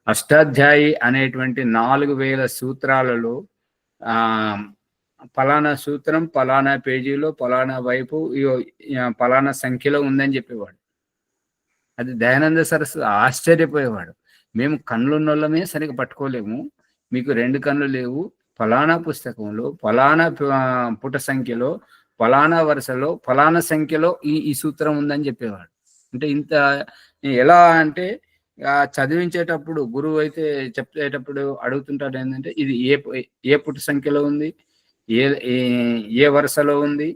అష్టాధ్యాయి అనేటువంటి 4000 సూత్రాలలో ఫలానా సూత్రం ఫలానా పేజీలో ఫలానా వైపు ఫలానా సంఖ్యలో ఉందని చెప్పేవాడు. అది దయానంద సరస్వతి ఆశ్చర్యపోయేవాడు. మేము కళ్ళున్నోళ్ళమే సరిగ్గా పట్టుకోలేము, మీకు 2 కళ్ళు లేవు, ఫలానా పుస్తకంలో ఫలానా పుట సంఖ్యలో ఫలానా వరుసలో ఫలానా సంఖ్యలో ఈ సూత్రం ఉందని చెప్పేవాడు. అంటే ఇంత ఎలా అంటే చదివించేటప్పుడు గురువు అయితే చెప్పేటప్పుడు అడుగుతుంటాడు ఏంటంటే ఇది ఏ పుట్టు సంఖ్యలో ఉంది, ఏ ఏ వరుసలో ఉంది,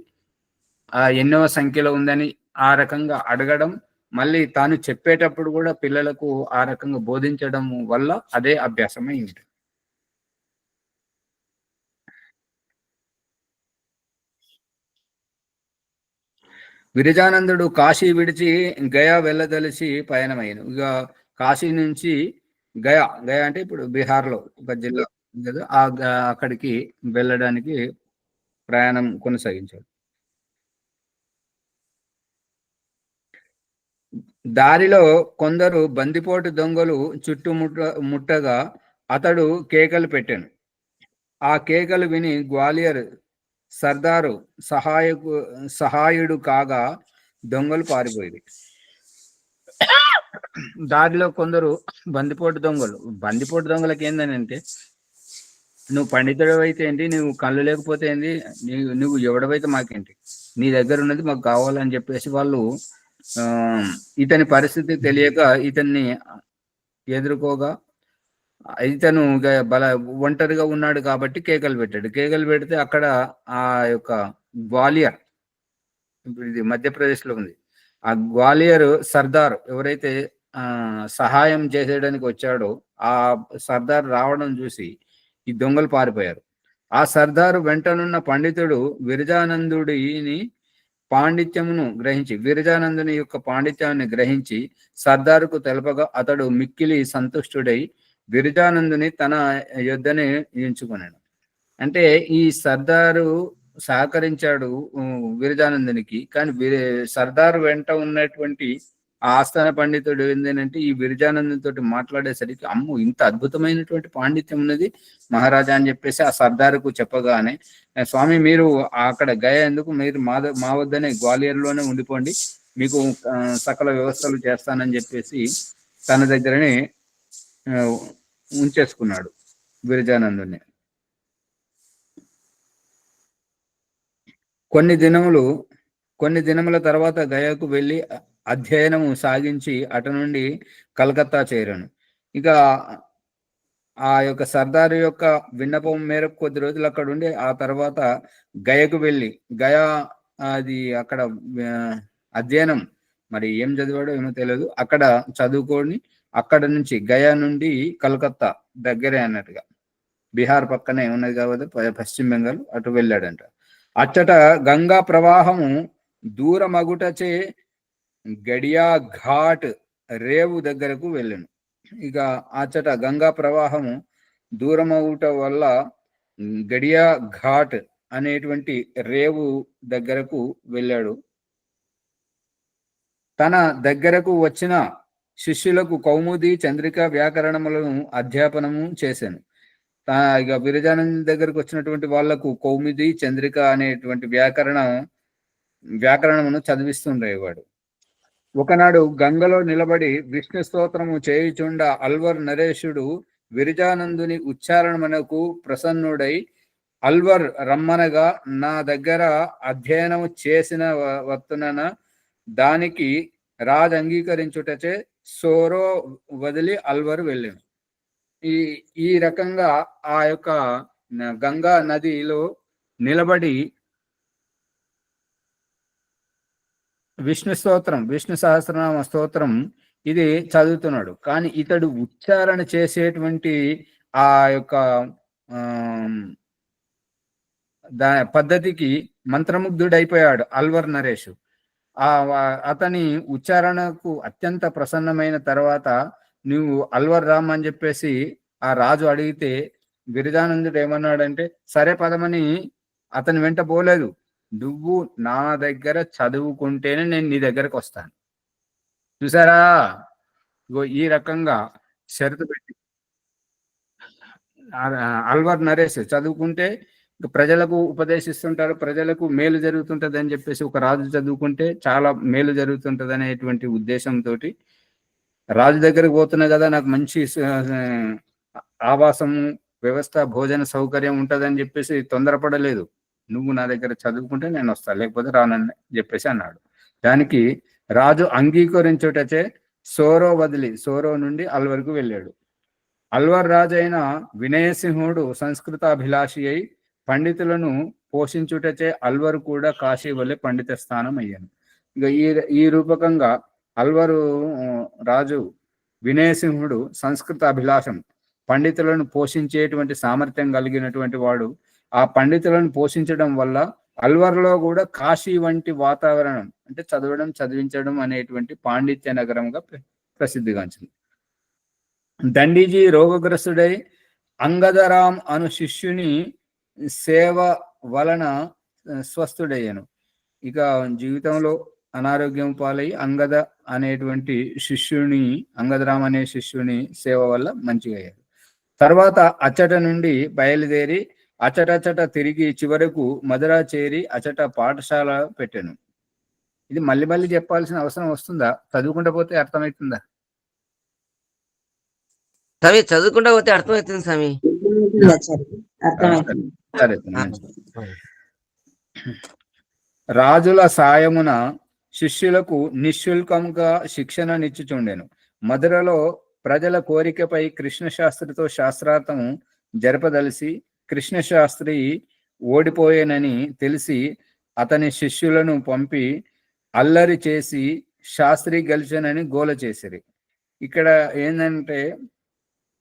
ఎన్నవ సంఖ్యలో ఉందని ఆ రకంగా అడగడం, మళ్ళీ తాను చెప్పేటప్పుడు కూడా పిల్లలకు ఆ రకంగా బోధించడం వల్ల అదే అభ్యాసమై ఉంటుంది. విరజానందుడు కాశీ విడిచి గయా వెళ్ళదలిచి పయనమైన. ఇక కాశీ నుంచి గయా అంటే ఇప్పుడు బీహార్లో ఒక జిల్లా కదా, అక్కడికి వెళ్ళడానికి ప్రయాణం కొనసాగించాడు. దారిలో కొందరు బందిపోటు దొంగలు ముట్టగా అతడు కేకలు పెట్టాను. ఆ కేకలు విని గ్వాలియర్ సర్దారు సహాయుడు కాగా దొంగలు పారిపోయింది. దారిలో కొందరు బందిపోటు దొంగలకి ఏంటంటే, నువ్వు పండితుడు అయితే ఏంటి, నువ్వు కళ్ళు లేకపోతే ఏంటి, నువ్వు ఎవడవైతే మాకేంటి, నీ దగ్గర ఉన్నది మాకు కావాలని చెప్పేసి వాళ్ళు ఇతని పరిస్థితి తెలియక ఇతన్ని ఎదుర్కోగా, ఇతను ఒంటరిగా ఉన్నాడు కాబట్టి కేకలు పెట్టాడు. కేకలు పెడితే అక్కడ ఆ యొక్క గ్వాలియర్, ఇది మధ్యప్రదేశ్లో ఉంది, ఆ గ్వాలియర్ సర్దార్ ఎవరైతే సహాయం చేసేయడానికి వచ్చాడో ఆ సర్దార్ రావడం చూసి ఈ దొంగలు పారిపోయారు. ఆ సర్దారు వెంటనున్న పండితుడు విరజానందుడిని విరజానందుని యొక్క పాండిత్యాన్ని గ్రహించి సర్దారుకు తెలపగా అతడు మిక్కిలి సంతుష్టుడై విరజానందుని తన యొద్దనే ఎంచుకున్నాడు. అంటే ఈ సర్దారు సహకరించాడు విరజానందునికి, కానీ సర్దారు వెంట ఉన్నటువంటి ఆస్థాన పండితుడు ఏంటంటే ఈ విరజానందుని తోటి మాట్లాడేసరికి, అమ్ము ఇంత అద్భుతమైనటువంటి పాండిత్యం ఉన్నది మహారాజా అని చెప్పేసి ఆ సర్దారుకు చెప్పగానే, స్వామి మీరు అక్కడ గయ ఎందుకు, మీరు మా వద్దనే గ్వాలియర్లోనే ఉండిపోండి, మీకు సకల వ్యవస్థలు చేస్తానని చెప్పేసి తన దగ్గరనే ఉంచేసుకున్నాడు విరజానందుని. కొన్ని దినముల తర్వాత గయాకు వెళ్ళి అధ్యయనము సాగించి అటు నుండి కలకత్తా చేరాను. ఇక ఆ యొక్క సర్దారు యొక్క విన్నపం మేరకు కొద్ది రోజులు అక్కడ ఉండి ఆ తర్వాత గయకు వెళ్ళి అది అక్కడ అధ్యయనం, మరి ఏం చదివాడో ఏమో తెలియదు, అక్కడ చదువుకొని అక్కడ నుంచి గయా నుండి కలకత్తా దగ్గరే అన్నట్టుగా, బీహార్ పక్కనే ఉన్నది కాబట్టి పశ్చిమ బెంగాల్, అటు వెళ్ళాడంట. అచ్చట గంగా ప్రవాహము దూరమగుటచే గడియా ఘాట్ రేవు దగ్గరకు వెళ్ళాను. ఇక అచ్చట గంగా ప్రవాహము దూరమగుట వల్ల గడియా ఘాట్ అనేటువంటి రేవు దగ్గరకు వెళ్ళాడు. తన దగ్గరకు వచ్చిన శిష్యులకు కౌముది చంద్రిక వ్యాకరణములను అధ్యాపనము చేశాను. ఇక విరజానంద దగ్గరకు వచ్చినటువంటి వాళ్లకు కౌముది చంద్రిక అనేటువంటి వ్యాకరణమును చదివిస్తుండేవాడు. ఒకనాడు గంగలో నిలబడి విష్ణు స్తోత్రము చేయుచుండ అల్వర్ నరేషుడు విరజానందుని ఉచ్చారణమునకు ప్రసన్నుడై అల్వర్ రమ్మనగా నా దగ్గర అధ్యయనము చేసిన వత్తునన దానికి రాజు అంగీకరించుటచే సోరో వదిలి అల్వర్ వెళ్ళాను. ఈ రకంగా ఆ యొక్క గంగా నదిలో నిలబడి విష్ణు సహస్రనామ స్తోత్రం ఇది చదువుతున్నాడు. కానీ ఇతడు ఉచ్చారణ చేసేటువంటి ఆ యొక్క పద్ధతికి మంత్రముగ్ధుడైపోయాడు అల్వర్ నరేష్. అతని ఉచ్చారణకు అత్యంత ప్రసన్నమైన తర్వాత నువ్వు అల్వర్ రామ్ అని చెప్పేసి ఆ రాజు అడిగితే విరజానందుడు ఏమన్నాడంటే, సరే పదమని అతని వెంట పోలేదు, నువ్వు నా దగ్గర చదువుకుంటేనే నేను నీ దగ్గరకు వస్తాను. చూసారా, ఈ రకంగా షరతు పెట్టి అల్వర్ నరేష్ చదువుకుంటే ప్రజలకు ఉపదేశిస్తుంటారు, ప్రజలకు మేలు జరుగుతుంటది అని చెప్పేసి ఒక రాజు చదువుకుంటే చాలా మేలు జరుగుతుంటది అనేటువంటి ఉద్దేశంతో రాజు దగ్గరకు పోతున్నా కదా, నాకు మంచి ఆవాసము వ్యవస్థ భోజన సౌకర్యం ఉంటదని చెప్పేసి తొందరపడలేదు. నువ్వు నా దగ్గర చదువుకుంటే నేను వస్తాను, లేకపోతే రానని చెప్పేసి అన్నాడు. దానికి రాజు అంగీకరించుటచే సోరో వదిలి సోరో నుండి అల్వరకు వెళ్ళాడు. అల్వర్ రాజు అయిన వినయసింహుడు సంస్కృతాభిలాషి అయి పండితులను పోషించుటచే అల్వరు కూడా కాశీ వల్లే పండిత స్థానం అయ్యాను. ఇక ఈ రూపకంగా అల్వరు రాజు వినయసింహుడు సంస్కృత అభిలాషం, పండితులను పోషించేటువంటి సామర్థ్యం కలిగినటువంటి వాడు. ఆ పండితులను పోషించడం వల్ల అల్వర్లో కూడా కాశీ వంటి వాతావరణం, అంటే చదవడం చదివించడం అనేటువంటి పాండిత్య నగరంగా ప్రసిద్ధిగాంచింది. దండీజీ రోగగ్రస్తుడై అంగదరాం అను శిష్యుని సేవ వలన స్వస్థుడయ్యాను. ఇక జీవితంలో అనారోగ్యం పాలై అంగదరాం అనే శిష్యుని సేవ వల్ల మంచిగా అయ్యాడు. తర్వాత అచ్చట నుండి బయలుదేరి అచటచట తిరిగి చివరకు మధుర చేరి అచట పాఠశాల పెట్టాను. ఇది మళ్ళీ మళ్ళీ చెప్పాల్సిన అవసరం వస్తుందా? చదువుకుంటా పోతే అర్థమవుతుందా? స్వామి చదువుకుంటా పోతే అర్థమవుతుంది స్వామి. సరే. రాజుల సాయమున శిష్యులకు నిశుల్కంగా శిక్షణనిచ్చుచుండెను. మధురలో ప్రజల కోరికపై కృష్ణశాస్త్రితో శాస్త్రార్థము జరపదలిసి కృష్ణశాస్త్రి ఓడిపోయేనని తెలిసి అతని శిష్యులను పంపి అల్లరి చేసి శాస్త్రి గెలిచానని గోల చేసిరి. ఇక్కడ ఏంటంటే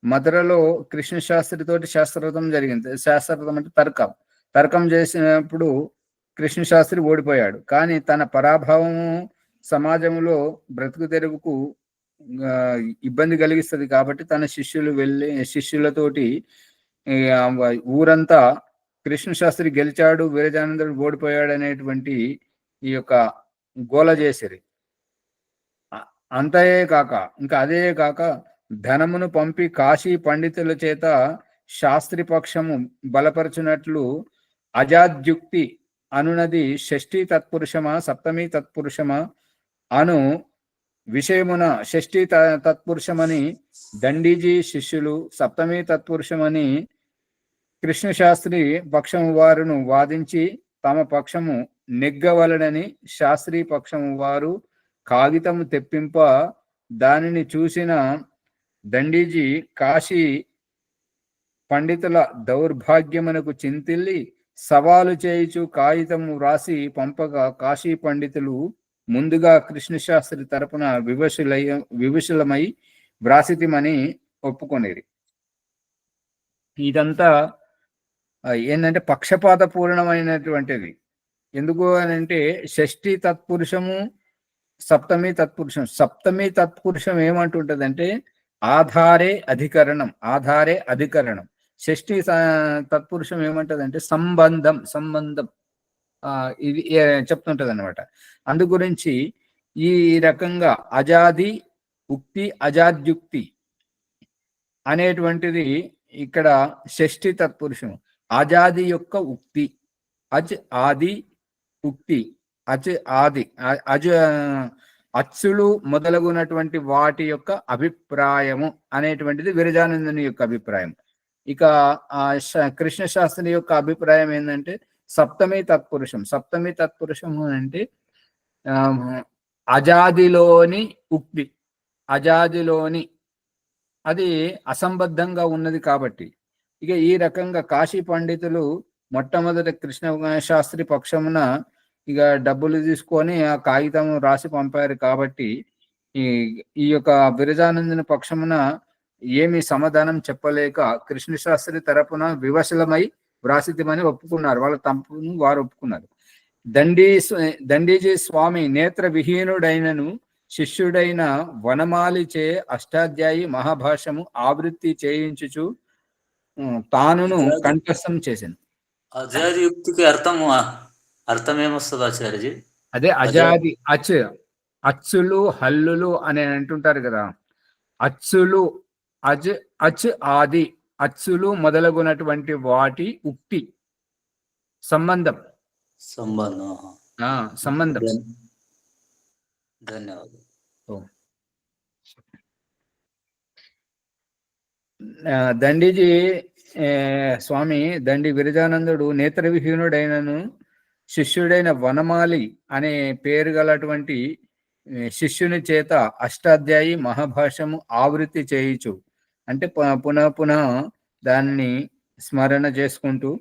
మధురలో కృష్ణశాస్త్రితోటి శాస్త్రార్థం జరిగింది. శాస్త్రార్థం అంటే తర్కం చేసినప్పుడు కృష్ణశాస్త్రి ఓడిపోయాడు. కానీ తన పరాభవము సమాజంలో బ్రతుకు తెరుగుకు ఇబ్బంది కలిగిస్తుంది కాబట్టి తన శిష్యులతోటి ఊరంతా కృష్ణశాస్త్రి గెలిచాడు, విరజానందుడు ఓడిపోయాడు అనేటువంటి ఈ యొక్క గోల చేసిరి. అదే కాక ధనమును పంపి కాశీ పండితుల చేత శాస్త్రి పక్షము బలపరచునట్లు అజాద్యుక్తి అనునది షష్ఠీ తత్పురుషమా సప్తమీ తత్పురుషమా అను విషయమున షష్ఠీ తత్పురుషమని దండీజీ శిష్యులు, సప్తమీ తత్పురుషమని కృష్ణశాస్త్రి పక్షము వారును వాదించి తమ పక్షము నెగ్గవలనని శాస్త్రీ పక్షము వారు కాగితము తెప్పింప దానిని చూసిన దండీజీ కాశీ పండితుల దౌర్భాగ్యమునకు చింతిల్లి సవాలు చేయుచు కాగితము వ్రాసి పంపగా కాశీ పండితులు ముందుగా కృష్ణశాస్త్రి తరపున వివశులమై వ్రాసితిమని ఒప్పుకొనేది. ఇదంతా ఏంటంటే పక్షపాత పూర్ణమైనటువంటిది. ఎందుకు అని అంటే షష్ఠీ తత్పురుషము, సప్తమీ తత్పురుషం. సప్తమీ తత్పురుషం ఏమంటుంటదంటే ఆధారే అధికరణం. షష్ఠీ తత్పురుషం ఏమంటదంటే సంబంధం ఇది చెప్తుంటది అనమాట. అందు గురించి ఈ రకంగా అజాది ఉక్తి అజాద్యుక్తి అనేటువంటిది ఇక్కడ షష్ఠీ తత్పురుషం. అజాది యొక్క ఉక్తి, ఆది ఉక్తి, అచ్చులు మొదలగునటువంటి వాటి యొక్క అభిప్రాయము అనేటువంటిది విరజానందుని యొక్క అభిప్రాయం. ఇక కృష్ణశాస్త్రి యొక్క అభిప్రాయం ఏంటంటే సప్తమీ తత్పురుషం అంటే అజాదిలోని ఉక్తి, అజాదిలోని అది అసంబద్ధంగా ఉన్నది కాబట్టి. ఇక ఈ రకంగా కాశీ పండితులు మొట్టమొదటి కృష్ణ శాస్త్రి పక్షమున ఇక డబ్బులు తీసుకొని ఆ కాగితం రాసి పంపారు కాబట్టి ఈ యొక్క విరజానందుని పక్షమున ఏమి సమాధానం చెప్పలేక కృష్ణశాస్త్రి తరపున వివశలమై వ్రాసితమని ఒప్పుకున్నారు. వాళ్ళ తప్పును వారు ఒప్పుకున్నారు. దండీజీ స్వామి నేత్ర విహీనుడైనను శిష్యుడైన వనమాలిచే అష్టాధ్యాయి మహాభాష్యము ఆవృత్తి చేయించుచు తానును కంఠస్థం చేశాను. అజాది యుక్తికి అర్థం ఏమొస్తుంది ఆచార్యజీ? అదే అజాది అచ్చులు హల్లులు అని అంటుంటారు కదా. అచ్చులు ఆది అచ్చులు మొదలగునటువంటి వాటి ఉక్తి సంబంధం. ధన్యవాదాలు. దండీజీ స్వామి దండి విరజానందుడు నేత్రవిహీనుడైనను శిష్యుడైన వనమాలి అనే పేరు గలటువంటి శిష్యుని చేత అష్టాధ్యాయి మహాభాష్యము ఆవృత్తి చేయుచు, అంటే పునః పునః దాన్ని స్మరణ చేసుకుంటూ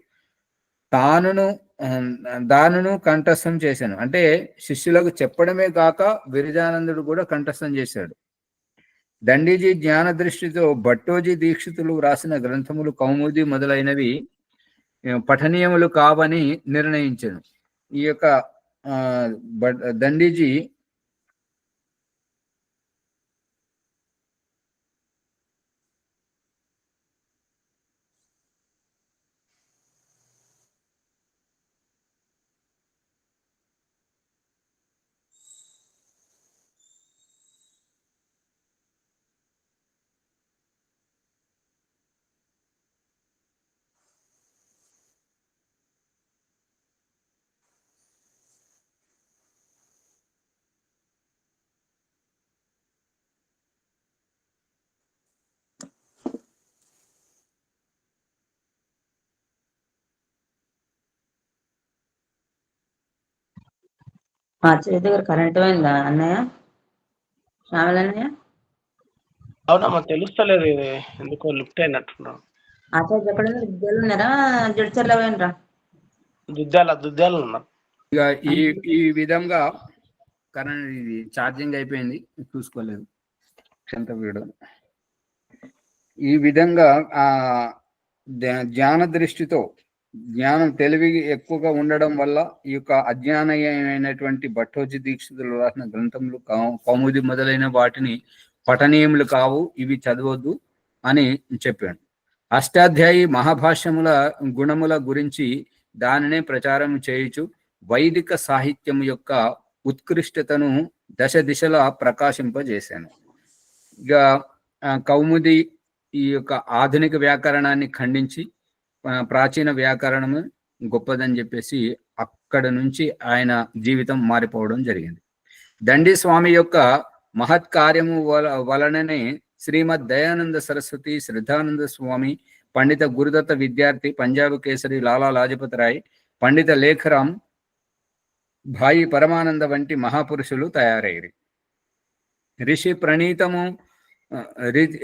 దానును కంఠస్థం చేశాను. అంటే శిష్యులకు చెప్పడమే కాక విరజానందుడు కూడా కంఠస్థం చేశాడు. దండీజీ జ్ఞాన దృష్టితో భట్టోజీ దీక్షితులు వ్రాసిన గ్రంథములు కౌముది మొదలైనవి పఠనీయములు కావని నిర్ణయించాను. ఈ యొక్క దండీజీ ఆచార్య దగ్గర కరెంట్ పోయిందా అన్నయ్య? శ్యామల అన్నయ్య అవునమ్మా, తెలుస్తలేదు ఇది ఎందుకో లిఫ్ట్ అయినట్టున్నాం. ఆచార్య ఎక్కడ దుద్దాలు ఉన్నారా? జడ్చర్ల పోయినరా? దుద్దాలు ఉన్నారు. ఇక ఈ విధంగా కరెంట్ ఇది ఛార్జింగ్ అయిపోయింది, చూసుకోలేదు క్షంత వీడు. ఈ విధంగా జ్ఞాన దృష్టితో జ్ఞానం తెలివి ఎక్కువగా ఉండడం వల్ల ఈ యొక్క అజ్ఞానమైనటువంటి భట్టోజీ దీక్షితులు రాసిన గ్రంథములు కౌముది మొదలైన వాటిని పఠనీయములు కావు, ఇవి చదవద్దు అని చెప్పాను. అష్టాధ్యాయి మహాభాష్యముల గుణముల గురించి దానినే ప్రచారం చేయుచు వైదిక సాహిత్యం యొక్క ఉత్కృష్టతను దశ దిశలా ప్రకాశింపజేశాను. ఇక కౌముది ఈ యొక్క ఆధునిక వ్యాకరణాన్ని ఖండించి ప్రాచీన వ్యాకరణము గొప్పదని చెప్పేసి అక్కడ నుంచి ఆయన జీవితం మారిపోవడం జరిగింది. దండి స్వామి యొక్క మహత్ కార్యము వలననే శ్రీమద్ దయానంద సరస్వతి, శ్రద్ధానంద స్వామి, పండిత గురుదత్త విద్యార్థి, పంజాబ్ కేసరి లాలా లాజపత్ రాయ్, పండిత లేఖరాం, భాయి పరమానంద వంటి మహాపురుషులు తయారయ్యారు.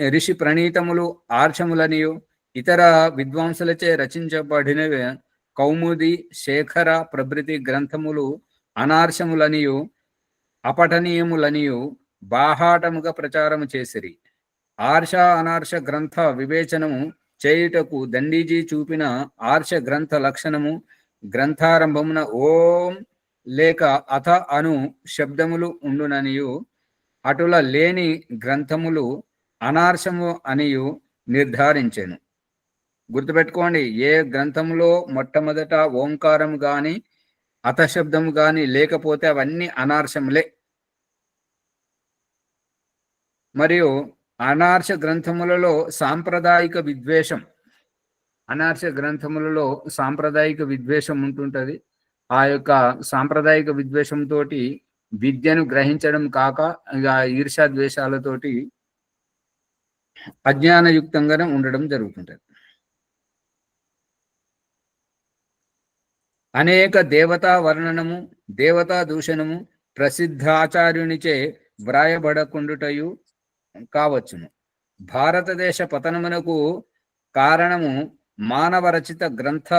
ఋషి ప్రణీతములు ఆర్షములనియు ఇతర విద్వాంసులచే రచించబడిన కౌముది, శేఖర ప్రభృతి గ్రంథములు అనార్షములనియు అపఠనీయములనియు బాహాటముగా ప్రచారము చేసిరి. ఆర్ష అనార్ష గ్రంథ వివేచనము చేయుటకు దండీజీ చూపిన ఆర్ష గ్రంథ లక్షణము గ్రంథారంభమున ఓం లేక అథ అను శబ్దములు ఉండుననియు, అటుల లేని గ్రంథములు అనార్షము అనియు నిర్ధారించెను. గుర్తుపెట్టుకోండి, ఏ గ్రంథంలో మొట్టమొదట ఓంకారం గాని అథశబ్దం గాని లేకపోతే అవన్నీ అనార్షములే. మరియు అనార్ష గ్రంథములలో సాంప్రదాయిక విద్వేషం ఉంటుంటది. ఆ యొక్క సాంప్రదాయిక విద్వేషంతో విద్యను గ్రహించడం కాక ఇక ఈర్ష్యా ద్వేషాలతోటి అజ్ఞానయుక్తంగానే ఉండడం జరుగుతుంటది. అనేక దేవతా వర్ణనము, దేవతా దూషణము ప్రసిద్ధాచార్యునిచే వ్రాయబడకుండుటయు కావచ్చును. భారతదేశ పతనమునకు కారణము మానవరచిత గ్రంథ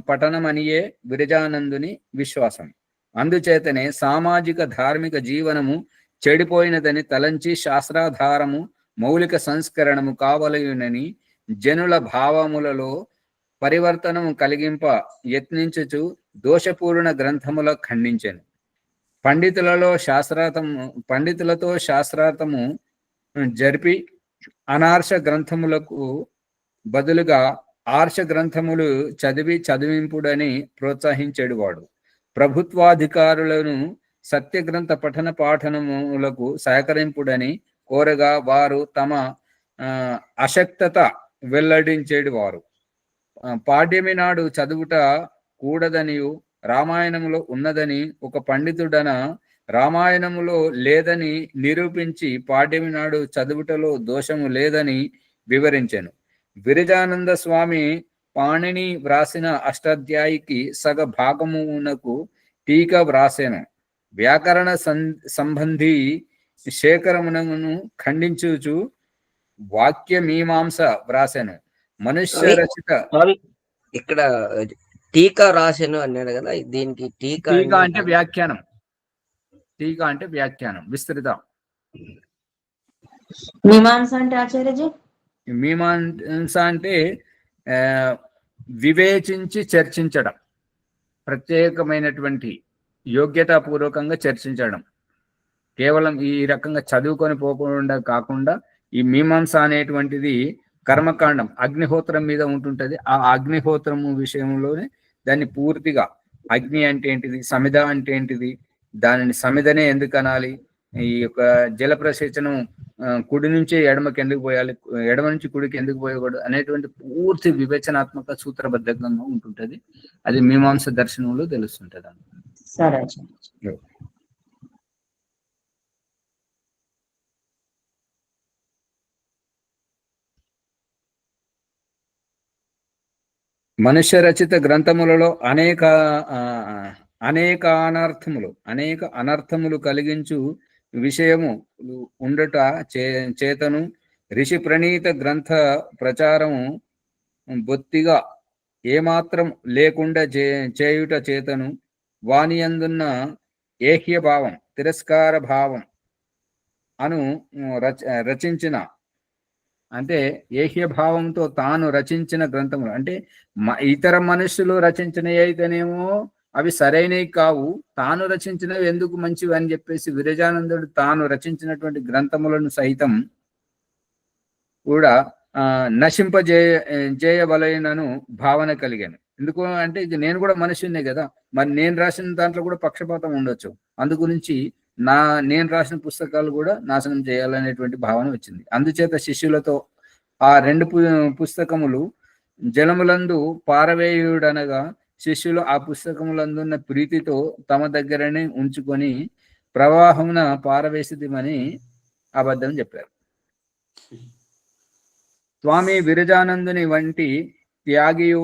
పఠనమనియే విరజానందుని విశ్వాసం. అందుచేతనే సామాజిక ధార్మిక జీవనము చెడిపోయినదని తలంచి శాస్త్రాధారము మౌలిక సంస్కరణము కావలయునని జనుల భావములలో పరివర్తనము కలిగింప యత్నించుచు దోషపూర్ణ గ్రంథముల ఖండించెను. పండితులతో శాస్త్రార్థము జరిపి అనార్ష గ్రంథములకు బదులుగా ఆర్ష గ్రంథములు చదివింపుడని ప్రోత్సహించేడువాడు. ప్రభుత్వాధికారులను సత్యగ్రంథ పఠన పాఠనములకు సహకరింపుడని కోరగా వారు తమ అశక్తత వెల్లడించేడువారు. పాడ్యమి నాడు చదువుట కూడదనియు రామాయణములో ఉన్నదని ఒక పండితుడన రామాయణములో లేదని నిరూపించి పాడ్యమి నాడు చదువుటలో దోషము లేదని వివరించెను. విరజానంద స్వామి పాణిని వ్రాసిన అష్టాధ్యాయికి సగ భాగమునకు టీకా వ్రాసెను. వ్యాకరణ సంబంధి శేఖరమునను ఖండించుచు వాక్య మీమాంస వ్రాసెను. మనుష్య రచిత ఇక్కడ టీకా రాసెను అన్నాడు కదా, దీనికి టీకా అంటే వ్యాఖ్యానం. టీకా అంటే వ్యాఖ్యానం, విస్తృత. మీమాంస అంటే ఆచార్యజీ? మీమాంస అంటే వివేచించి చర్చించడం, ప్రత్యేకమైనటువంటి యోగ్యతాపూర్వకంగా చర్చించడం. కేవలం ఈ రకంగా చదువుకొని పోకుండా కాకుండా ఈ మీమాంస అనేటువంటిది కర్మకాండం, అగ్నిహోత్రం మీద ఉంటుంటది. ఆ అగ్నిహోత్రము విషయంలోనే దాన్ని పూర్తిగా, అగ్ని అంటే ఏంటిది, సమిధ అంటే ఏంటిది, దానిని సమిధనే ఎందుకు అనాలి, ఈ యొక్క జల ప్రసేచనం కుడి నుంచి ఎడమకి ఎందుకు పోయాలి, ఎడమ నుంచి కుడికి ఎందుకు పోయకూడదు అనేటువంటి పూర్తి వివేచనాత్మక సూత్రబద్ధంగా ఉంటుంటది. అది మీమాంస దర్శనంలో తెలుస్తుంటది. సరే. మనుష్య రచిత గ్రంథములలో అనేక అనర్థములు కలిగించు విషయము ఉండట చేతను ఋషి ప్రణీత గ్రంథ ప్రచారము బొత్తిగా ఏమాత్రం లేకుండా చేయుట చేతను వాని అందున్న ఏహ్య భావం, తిరస్కార భావం అను రచించిన, అంటే ఏహ్య భావంతో తాను రచించిన గ్రంథములు అంటే ఇతర మనుషులు రచించినవి అయితేనేమో అవి సరైనవి కావు, తాను రచించినవి ఎందుకు మంచివి అని చెప్పేసి విరజానందుడు తాను రచించినటువంటి గ్రంథములను సైతం కూడా నశింపజేయవలెనను భావన కలిగాను. ఎందుకు అంటే ఇది నేను కూడా మనుషున్నే కదా, మరి నేను రాసిన దాంట్లో కూడా పక్షపాతం ఉండొచ్చు, అందు గురించి నేను రాసిన పుస్తకాలు కూడా నాశనం చేయాలనేటువంటి భావన వచ్చింది. అందుచేత శిష్యులతో ఆ 2 పుస్తకములు జలములందు పారవేయుడనగా శిష్యులు ఆ పుస్తకములందున్న ప్రీతితో తమ దగ్గరనే ఉంచుకొని ప్రవాహమున పారవేసిదిమని అబద్ధం చెప్పారు. స్వామి విరజానందుని వంటి త్యాగియు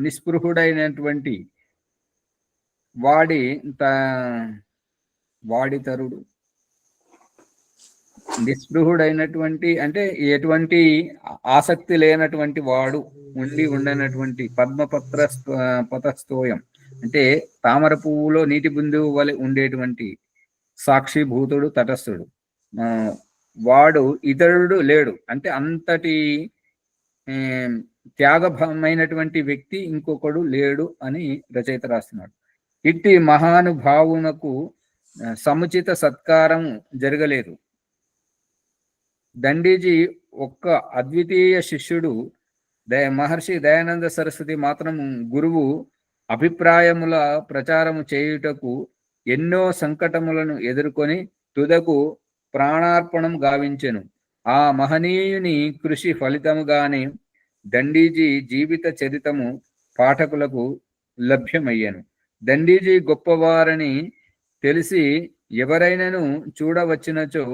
నిస్పృహుడైనటువంటి వాడితరుడు, నిస్పృహుడైనటువంటి అంటే ఎటువంటి ఆసక్తి లేనటువంటి వాడు, ఉండనటువంటి పద్మపత్రస్తోయం అంటే తామర పువ్వులో నీటి బిందువు వలె ఉండేటువంటి సాక్షిభూతుడు, తటస్థుడు, వాడు ఇతరుడు లేడు. అంటే అంతటి త్యాగమైనటువంటి వ్యక్తి ఇంకొకడు లేడు అని రచయిత రాస్తున్నాడు. ఇట్టి మహానుభావునకు సముచిత సత్కారం జరగలేదు. దండీజీ ఒక్క అద్వితీయ శిష్యుడు మహర్షి దయానంద సరస్వతి మాత్రం గురువు అభిప్రాయముల ప్రచారము చేయుటకు ఎన్నో సంకటములను ఎదుర్కొని తుదకు ప్రాణార్పణం గావించెను. ఆ మహనీయుని కృషి ఫలితముగానే దండీజీ జీవిత చరితము పాఠకులకు లభ్యమయ్యను. దండీజీ గొప్పవారని తెలిసి ఎవరైనాను చూడవచ్చినచో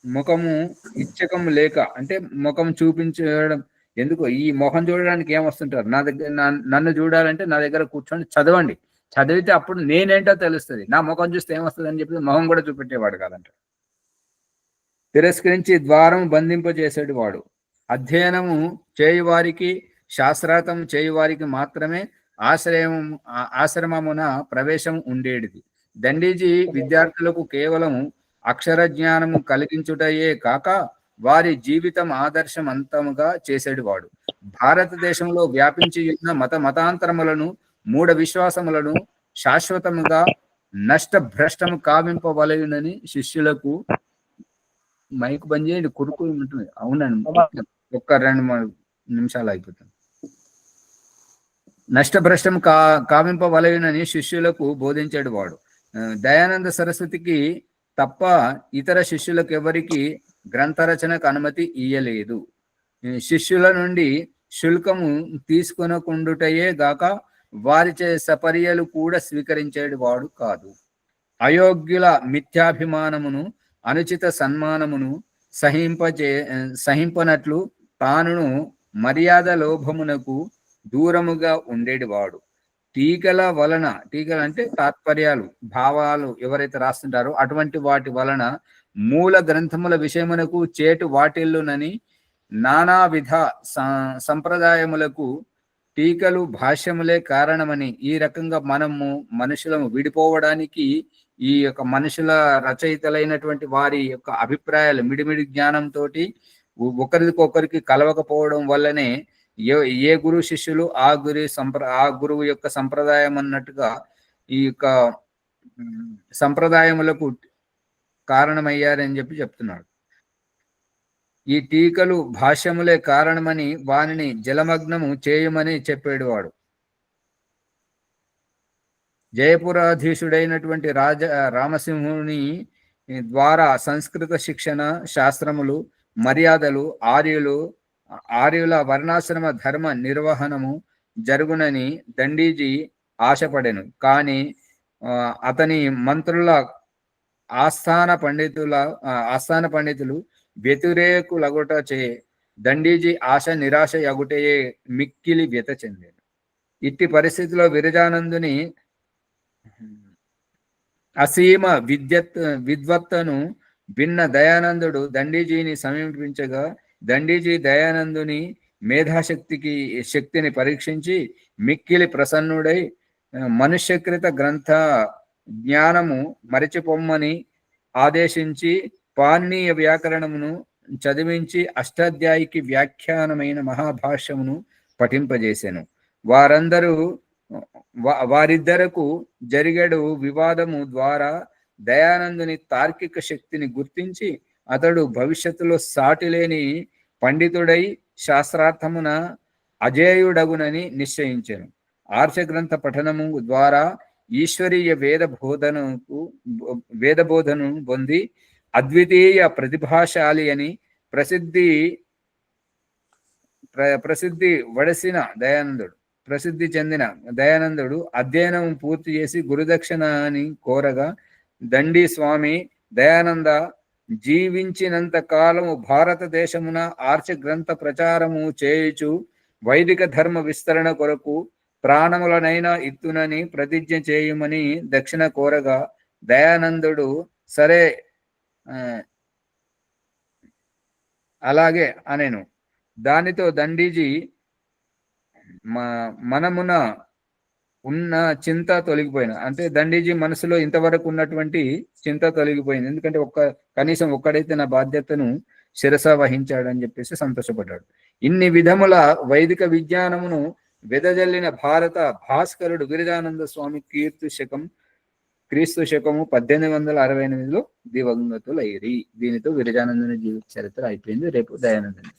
ముఖము ఇచ్చకం లేక, అంటే ముఖం చూపించడం ఎందుకు, ఈ ముఖం చూడడానికి ఏమొస్తుంటారు, నా దగ్గర నన్ను చూడాలంటే నా దగ్గర కూర్చొని చదవండి, చదివితే అప్పుడు నేనేంటో తెలుస్తుంది, నా ముఖం చూస్తే ఏమొస్తుంది అని చెప్పి మొహం కూడా చూపెట్టేవాడు కాదంట. తిరస్కరించి ద్వారం బంధింపజేసేడు వాడు. అధ్యయనము చేయువారికి, శాస్త్రార్థం చేయువారికి మాత్రమే ఆశ్రమమున ప్రవేశం ఉండేది. దండీజీ విద్యార్థులకు కేవలం అక్షర జ్ఞానము కలిగించుటయే కాక వారి జీవితం ఆదర్శవంతముగా చేసేవాడు. భారతదేశంలో వ్యాపించి ఉన్న మతాంతరములను, మూఢ విశ్వాసములను శాశ్వతముగా నష్టభ్రష్టము కావింపవలెనని శిష్యులకు మైకు బంద్ చేయండి, కొడుకు ఉంటుంది. అవునండి, ఒక్క 2-3 నిమిషాలు అయిపోతుంది. నష్టభ్రష్టం కావింపవలెనని శిష్యులకు బోధించాడు వాడు. దయానంద సరస్వతికి తప్ప ఇతర శిష్యులకు ఎవరికి గ్రంథరచనకు అనుమతి ఇయ్యలేదు. శిష్యుల నుండి శుల్కము తీసుకొనకుండుటయే గాక వారిచే సపర్యలు కూడా స్వీకరించేడు వాడు కాదు. అయోగ్యుల మిథ్యాభిమానమును అనుచిత సన్మానమును సహింపనట్లు తానును మర్యాద లోభమునకు దూరముగా ఉండేటివాడు. టీకల వలన, టీకలు అంటే తాత్పర్యాలు, భావాలు ఎవరైతే రాస్తుంటారో అటువంటి వాటి వలన మూల గ్రంథముల విషయమునకు చేటు వాటిల్లునని నానావిధ సంప్రదాయములకు టీకలు భాష్యములే కారణమని, ఈ రకంగా మనము మనుషులము విడిపోవడానికి ఈ యొక్క మనుషుల రచయితలైనటువంటి వారి యొక్క అభిప్రాయాలు మిడిమిడి జ్ఞానంతో ఒకరికొకరికి కలవకపోవడం వల్లనే ఏ గురు శిష్యులు ఆ గురువు యొక్క సంప్రదాయం అన్నట్టుగా ఈ యొక్క సంప్రదాయములకు కారణమయ్యారని చెప్తున్నాడు. ఈ టీకలు భాష్యములే కారణమని వానిని జలమగ్నము చేయమని చెప్పాడు వాడు. జయపురాధీశుడైనటువంటి రామసింహుని ద్వారా సంస్కృత శిక్షణ, శాస్త్రములు, మర్యాదలు, ఆర్యుల వర్ణాశ్రమ ధర్మ నిర్వహణము జరుగునని దండీజీ ఆశపడెను. కానీ అతని మంత్రుల ఆస్థాన పండితులు వ్యతిరేకులగుటచే దండీజీ ఆశ నిరాశ యగుటయే మిక్కిలి వ్యత చెందాను. ఇట్టి పరిస్థితిలో విరజానందుని అసీమ విద్వత్తను భిన్న దయానందుడు దండీజీని సమీపించగా దండీజీ దయానందుని శక్తిని పరీక్షించి మిక్కిలి ప్రసన్నుడై మనుష్యకృత గ్రంథ జ్ఞానము మరిచిపొమ్మని ఆదేశించి పాణినీయ వ్యాకరణమును చదివించి అష్టాధ్యాయికి వ్యాఖ్యానమైన మహాభాష్యమును పఠింపజేసెను. వారిద్దరకు జరిగడు వివాదము ద్వారా దయానందుని తార్కిక శక్తిని గుర్తించి అతడు భవిష్యత్తులో సాటిలేని పండితుడై శాస్త్రార్థమున అజేయుడగునని నిశ్చయించెను. ఆర్షగ్రంథ పఠనము ద్వారా ఈశ్వరీయ వేదబోధను పొంది అద్వితీయ ప్రతిభాశాలి అని ప్రసిద్ధి చెందిన దయానందుడు అధ్యయనం పూర్తి చేసి గురుదక్షిణ అని కోరగా దండి స్వామి దయానంద జీవించినంత కాలము భారతదేశమున ఆర్ష గ్రంథ ప్రచారము చేయుచు వైదిక ధర్మ విస్తరణ కొరకు ప్రాణములనైనా ఇత్తునని ప్రతిజ్ఞ చేయమని దక్షిణ కోరగా దయానందుడు సరే అలాగే అనేను. దానితో దండీజీ మనమున ఉన్న చింత తొలగిపోయింది. అంటే దండీజీ మనసులో ఇంతవరకు ఉన్నటువంటి చింత తొలగిపోయింది. ఎందుకంటే కనీసం ఒక్కడైతే నా బాధ్యతను శిరస వహించాడని చెప్పేసి సంతోషపడ్డాడు. ఇన్ని విధముల వైదిక విజ్ఞానమును వెదజల్లిన భారత భాస్కరుడు విరజానంద స్వామి క్రీస్తు శకము 1868లో దివంగతులైరి. దీనితో విరజానందుని జీవిత చరిత్ర అయిపోయింది. రేపు దయానందుని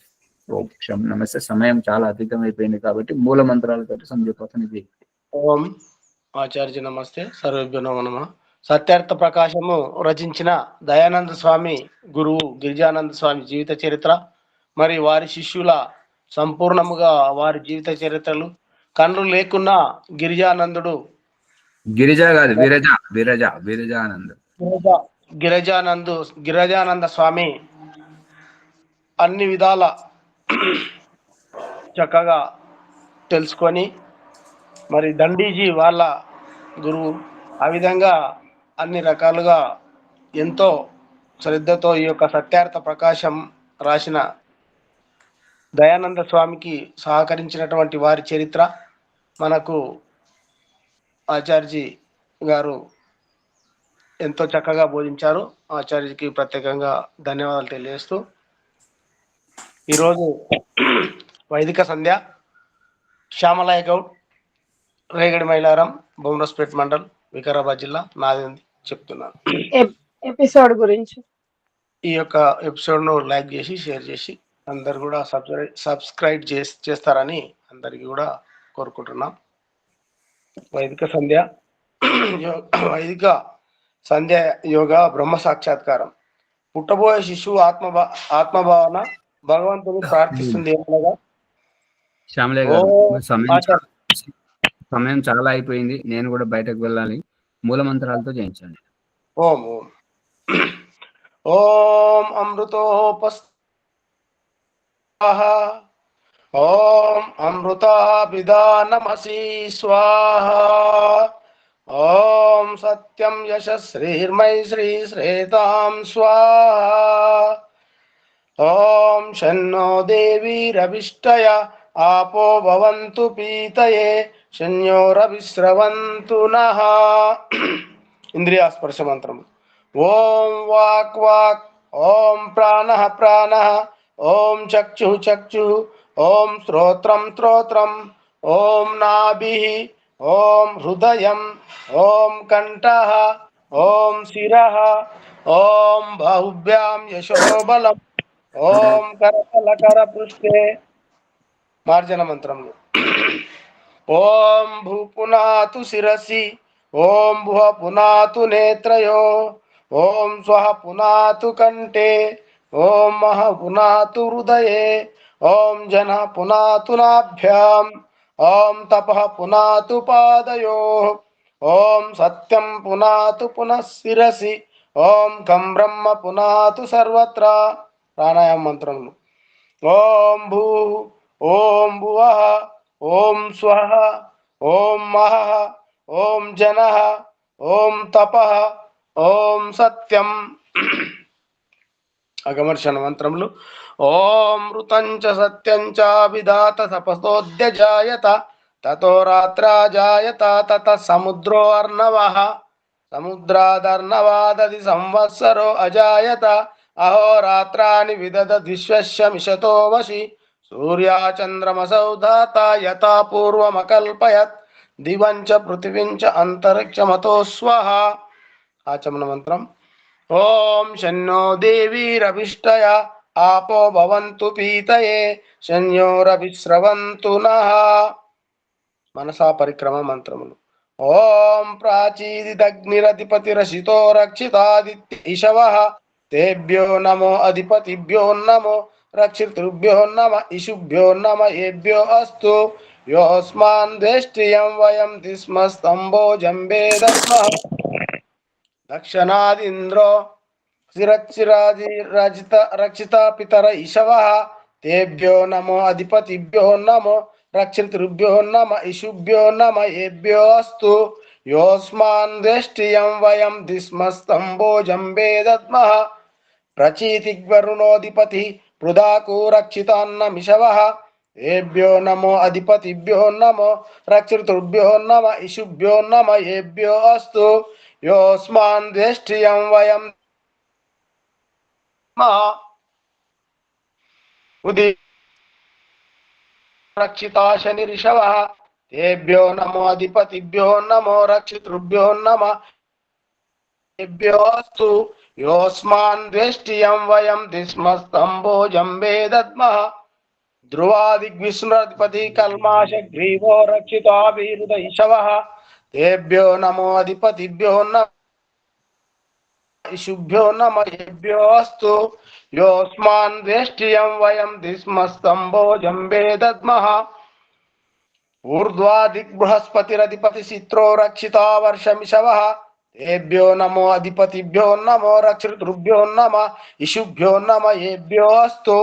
ఓం నమస్తే. సమయం చాలా అధికమైపోయింది కాబట్టి మూల మంత్రాలతో సంధ్యపోతుంది. ఓం ఆచార్య నమస్తే. సర్వేభ్యో నమో నమః. సత్యార్థ ప్రకాశము రచించిన దయానంద స్వామి గురువు గిరిజానంద స్వామి జీవిత చరిత్ర మరి వారి శిష్యుల సంపూర్ణముగా వారి జీవిత చరిత్రలు. కన్నులు లేకున్నా గిరిజానందుడు, గిరిజా కాదు గిరిజానంద స్వామి అన్ని విధాల చక్కగా తెలుసుకొని మరి దండీజీ వాళ్ళ గురువు ఆ విధంగా అన్ని రకాలుగా ఎంతో శ్రద్ధతో ఈ యొక్క సత్యార్థ ప్రకాశం రాసిన దయానంద స్వామికి సహకరించినటువంటి వారి చరిత్ర మనకు ఆచార్జీ గారు ఎంతో చక్కగా బోధించారు. ఆచార్యకి ప్రత్యేకంగా ధన్యవాదాలు తెలియజేస్తూ ఈరోజు వైదిక సంధ్య శ్యామలయ్య గౌడ్, రేగడి మైలారం, బొమ్మరస్పేట్ మండల్, వికారాబాద్ జిల్లా నాది చెప్తున్నాను. ఎపిసోడ్ గురించి ఈ యొక్క ఎపిసోడ్ను లైక్ చేసి షేర్ చేసి అందరు కూడా సబ్స్క్రైబ్ చేస్తారని అందరికీ కూడా కోరుకుంటున్నాం. వైదిక సంధ్య యోగ బ్రహ్మ సాక్షాత్కారం. పుట్టబోయే శిశువు ఆత్మభావన భగవంతుని ప్రార్థిస్తుంది ఏమనగా, శ్యామలయ్య గారు సమయం చాలా అయిపోయింది. నేను కూడా బయటకు వెళ్ళాలి. మూల మంత్రాలతో చేయించండి. ఓం ఓం ఓం అమృతోపస్వాహ ఓం అమృతాభిధానమసి స్వాహ ఓం సత్యం యశశ్రీర్మై శ్రీ శ్రేతాం స్వాహ ఓం షన్నో దేవీరవిష్టయ ఆపో భవంతు పీతయే శన్యోరవిశ్రవంతు నః. ఇంద్రియాస్పర్శ మంత్రం. ఓం వాక్ వాక్, ఓం ప్రాణః ప్రాణః, ఓం చక్షు చక్షు, ఓం శ్రోత్రం శ్రోత్రం, ఓం నాభిః, ఓం హృదయం, ఓం కంఠః, ఓం శిరః, ఓం బాహుభ్యాం యశోబలం, ఓం కరతలకర పృష్ఠే. మార్జన మంత్రములు. ఓం భూ పునాతు శిరసి, ఓం భువ పునాతు నేత్రయో, ఓం స్వః పునాతు కంఠే, ఓం మహ పునాతు హృదయే, ఓం జన పునాతు నాభ్యాం, ఓం తపః పునాతు పాదయోః, ఓం సత్యం పునాతు పునః శిరసి, ఓం ఖం బ్రహ్మ పునాతు సర్వత్ర. ప్రాణాయామ మంత్రములు. ఓం భూ, ఓం భువః, ఓం స్వః, ఓం మహః, ఓం జనః, ఓం తపః, ఓం సత్యం. అగమర్షణ మంత్రములు. ఓం మృతం చ సత్యం చ విధాత తపసోద్యజాయత తతో రాత్రాజాయత తత సముద్రో అర్ణవః సముద్రాదర్ణవాదది సంవత్సరో అజాయత అహోరాత్రాని విదదతి విశ్వస్య మిషతో వశి సూర్యాచంద్రమసౌ ధాత యథా పూర్వమకల్పయత్ దివం చ పృథివీం చ అంతరిక్షమతో స్వః. ఆచమన మంత్రం. ఓం శన్నో దేవీరవిష్టయ ఆపో భవంతు పీతయే శన్యోరవిశ్రవంతు నః. మనసా పరిక్రమ మంత్రములు. ఓం ప్రాచీదిదగ్నిరధిపతిరసితో రక్షితాదిత్య ఇషవః తేభ్యో నమో అధిపతిభ్యో నమో రక్షితృభ్యో నమ ఇషుభ్యో నమ ఏభ్యో అస్తు యోస్మాన్ ద్వేష్ట్రియం వయం దిస్మస్తంభో జంబే దస్మః. దక్షిణాదింద్రో శిరచ్చిరాది రజిత రక్షిత పితర ఇషవః తేభ్యో నమో అధిపతిభ్యో నమో రక్షితృభ్యో నమ ఇషుభ్యో నమ ఏభ్యో అస్తు యోస్మాన్ ద్వేష్ట్రియం వయం దిస్మస్తంభో జంబే దద్మః. ప్రచీతిగ్వరుణోధిపతి పృథాకు రక్షితాన్నమిషవః ఏభ్యో నమో అధిపతిభ్యో నమో రక్షితృభ్యో నమ ఇషుభ్యో నమ ఏభ్యో అస్తు యోస్మాన్ ద్వేష్ట్రియం వయం ఉది రక్షితా శనిరిషవః తేభ్యో నమో అధిపతిభ్యో నమో రక్షితృభ్యో నమ ఏభ్యో అస్తు యోస్మాన్ ద్వేష్ట్రియం వయం దిస్మస్తంభో జంబే దద్మః. ధ్రువాదిగ్విష్ణురధిపతి కల్మాష గ్రీవో రక్షితాభిరుద ఇషవః తేభ్యో నమో అధిపతిభ్యో నమ ఇషుభ్యో నమ ఏభ్యో అస్తు యోస్మాన్ ద్వేష్ట్రియం వయం దిస్మస్తంభో జంబే దద్మః. ఊర్ధ్వాదిగ్బృహస్పతిరధిపతి చిత్రో రక్షితా వర్షమిషవః తేభ్యో నమో అధిపతిభ్యో నమో రక్షితృభ్యో నమ ఇషుభ్యో నమ ఏభ్యో అస్తు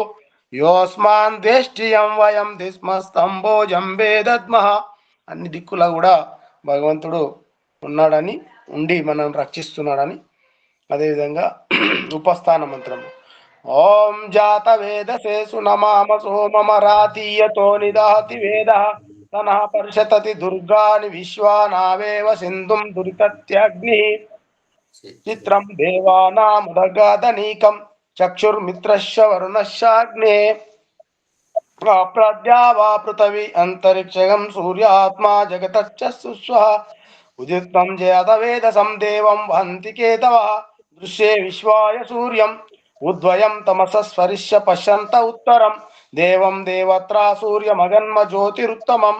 యోస్మాన్ ద్వేష్ట్రియం వయం దిస్మస్తంభో జంబే దద్మః. అన్ని దిక్కులా కూడా భగవంతుడు ఉన్నాడని, ఉండి మనం రక్షిస్తున్నాడని. అదేవిధంగా ఉపస్థాన మంత్రం. ఓం జాత వేదసే సునమామ సోమమరాతీయతో నిదహతి వేదః తనః పరిషతతి దుర్గాని విశ్వానావేవ సింధుం దురితత్యగ్నిః. చిత్రం దేవానాముదగాదనీకం చక్షుర్మిత్రశ్చ వరుణశ్చాగ్నే ప్రద్యావా పృథివీ అంతరిక్షగం సూర్యాత్మా జగతశ్చ సుస్వః. ఉదిత్తం జయతవేదసం దేవం వహంతి కేతవః దృశ్యే విశ్వాయ సూర్యం ఉద్వయం తమసస్ఫరిష్య పశ్యంత ఉత్తరం దేవం దేవత్రా సూర్యమగన్మ జ్యోతిరుత్తమం.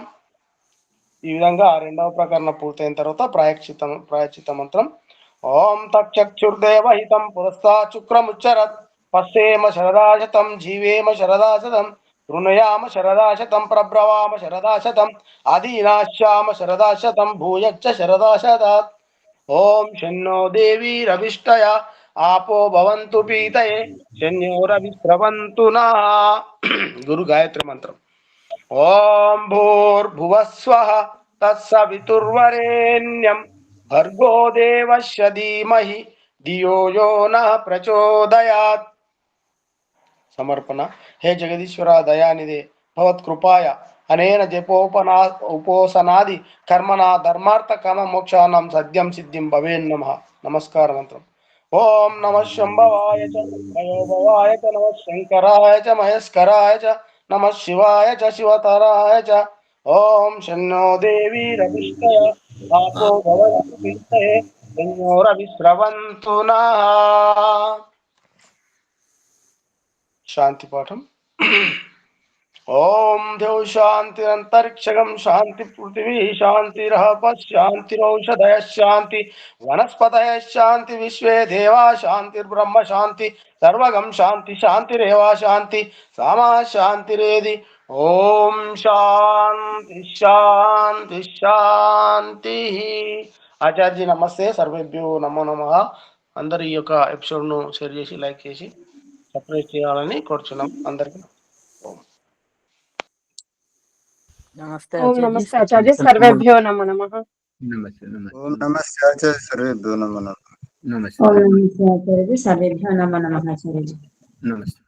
ఈ విధంగా రెండవ ప్రకరణ పూర్తయిన తర్వాత ప్రాయశ్చిత మంత్రం. ఓం తక్షుర్దేవహితం పురస్తా శుక్రముచ్చరత్ పశ్యేమ శరదాశతం జీవేమ శరదాశతం తృణయామ శరదాశతం ప్రబ్రవామ శరదాశతం అదీనాశ్యామ శరదాశతం భూయచ్చ శరదాశతాత్. ఓం శన్నో దేవీరవిష్టయ ఆపో భవంతు పీతయే శన్యోరవిస్రవంతు నః. గురు గాయత్రి మంత్రం. ఓం భూర్భువస్వః తత్సవితుర్వరేణ్యం భర్గో దేవస్య ధీమహి ధియో యో నః ప్రచోదయాత్. సమర్పణ. హే జగదీశ్వర దయానిదే భవత్కృపాయ అనేన ఉపోసనాది కర్మణ ధర్మార్థ కామ మోక్షానం సద్యం సిద్ధిం భవేన్నమః. నమస్కార మంత్రం. ఓం నమః శంభవాయ చ మయోభవాయ చ నమః శంకరాయ చ మహేశ్వరాయ చ నమః శివాయ చ శివతరాయ చ. ఓం శన్నో దేవీ రవిష్టయ ఆపో భవంతు పీతయే శన్యోరవిస్రవంతు నః. శాంతి పాఠం. ఓం ద్యౌ శాంతిరంతరిక్షగం శాంతి పృథివీ శాంతిరః శాంతిరౌషధయ శాంతి వనస్పతయ శాంతి విశ్వే దేవా శాంతిర్బ్రహ్మ శాంతి సర్వగం శాంతి శాంతిరేవ శాంతి సామా శాంతిరేది. ఓం శాంతి శాంతి శాంతి. ఆచార్య నమస్తే. సర్వేభ్యో నమో నమః. అందరు ఈ యొక్క ఎపిసోడ్ ను షేర్ చేసి లైక్ చేసి సబ్స్క్రైబ్ చేయాలని కోరుచున్నాం అందరికి. నమస్తే ఓం ఆచార్య. నమస్తే ఆచార్య. సర్వేభ్యో నమో నమః. నమస్తే నమస్తే ఓం నమస్తే ఆచార్య. సర్వేభ్యో నమో నమః. నమస్తే ఓం నమస్తే ఆచార్య. సర్వేభ్యో నమో నమః ఆచార్య. నమస్తే.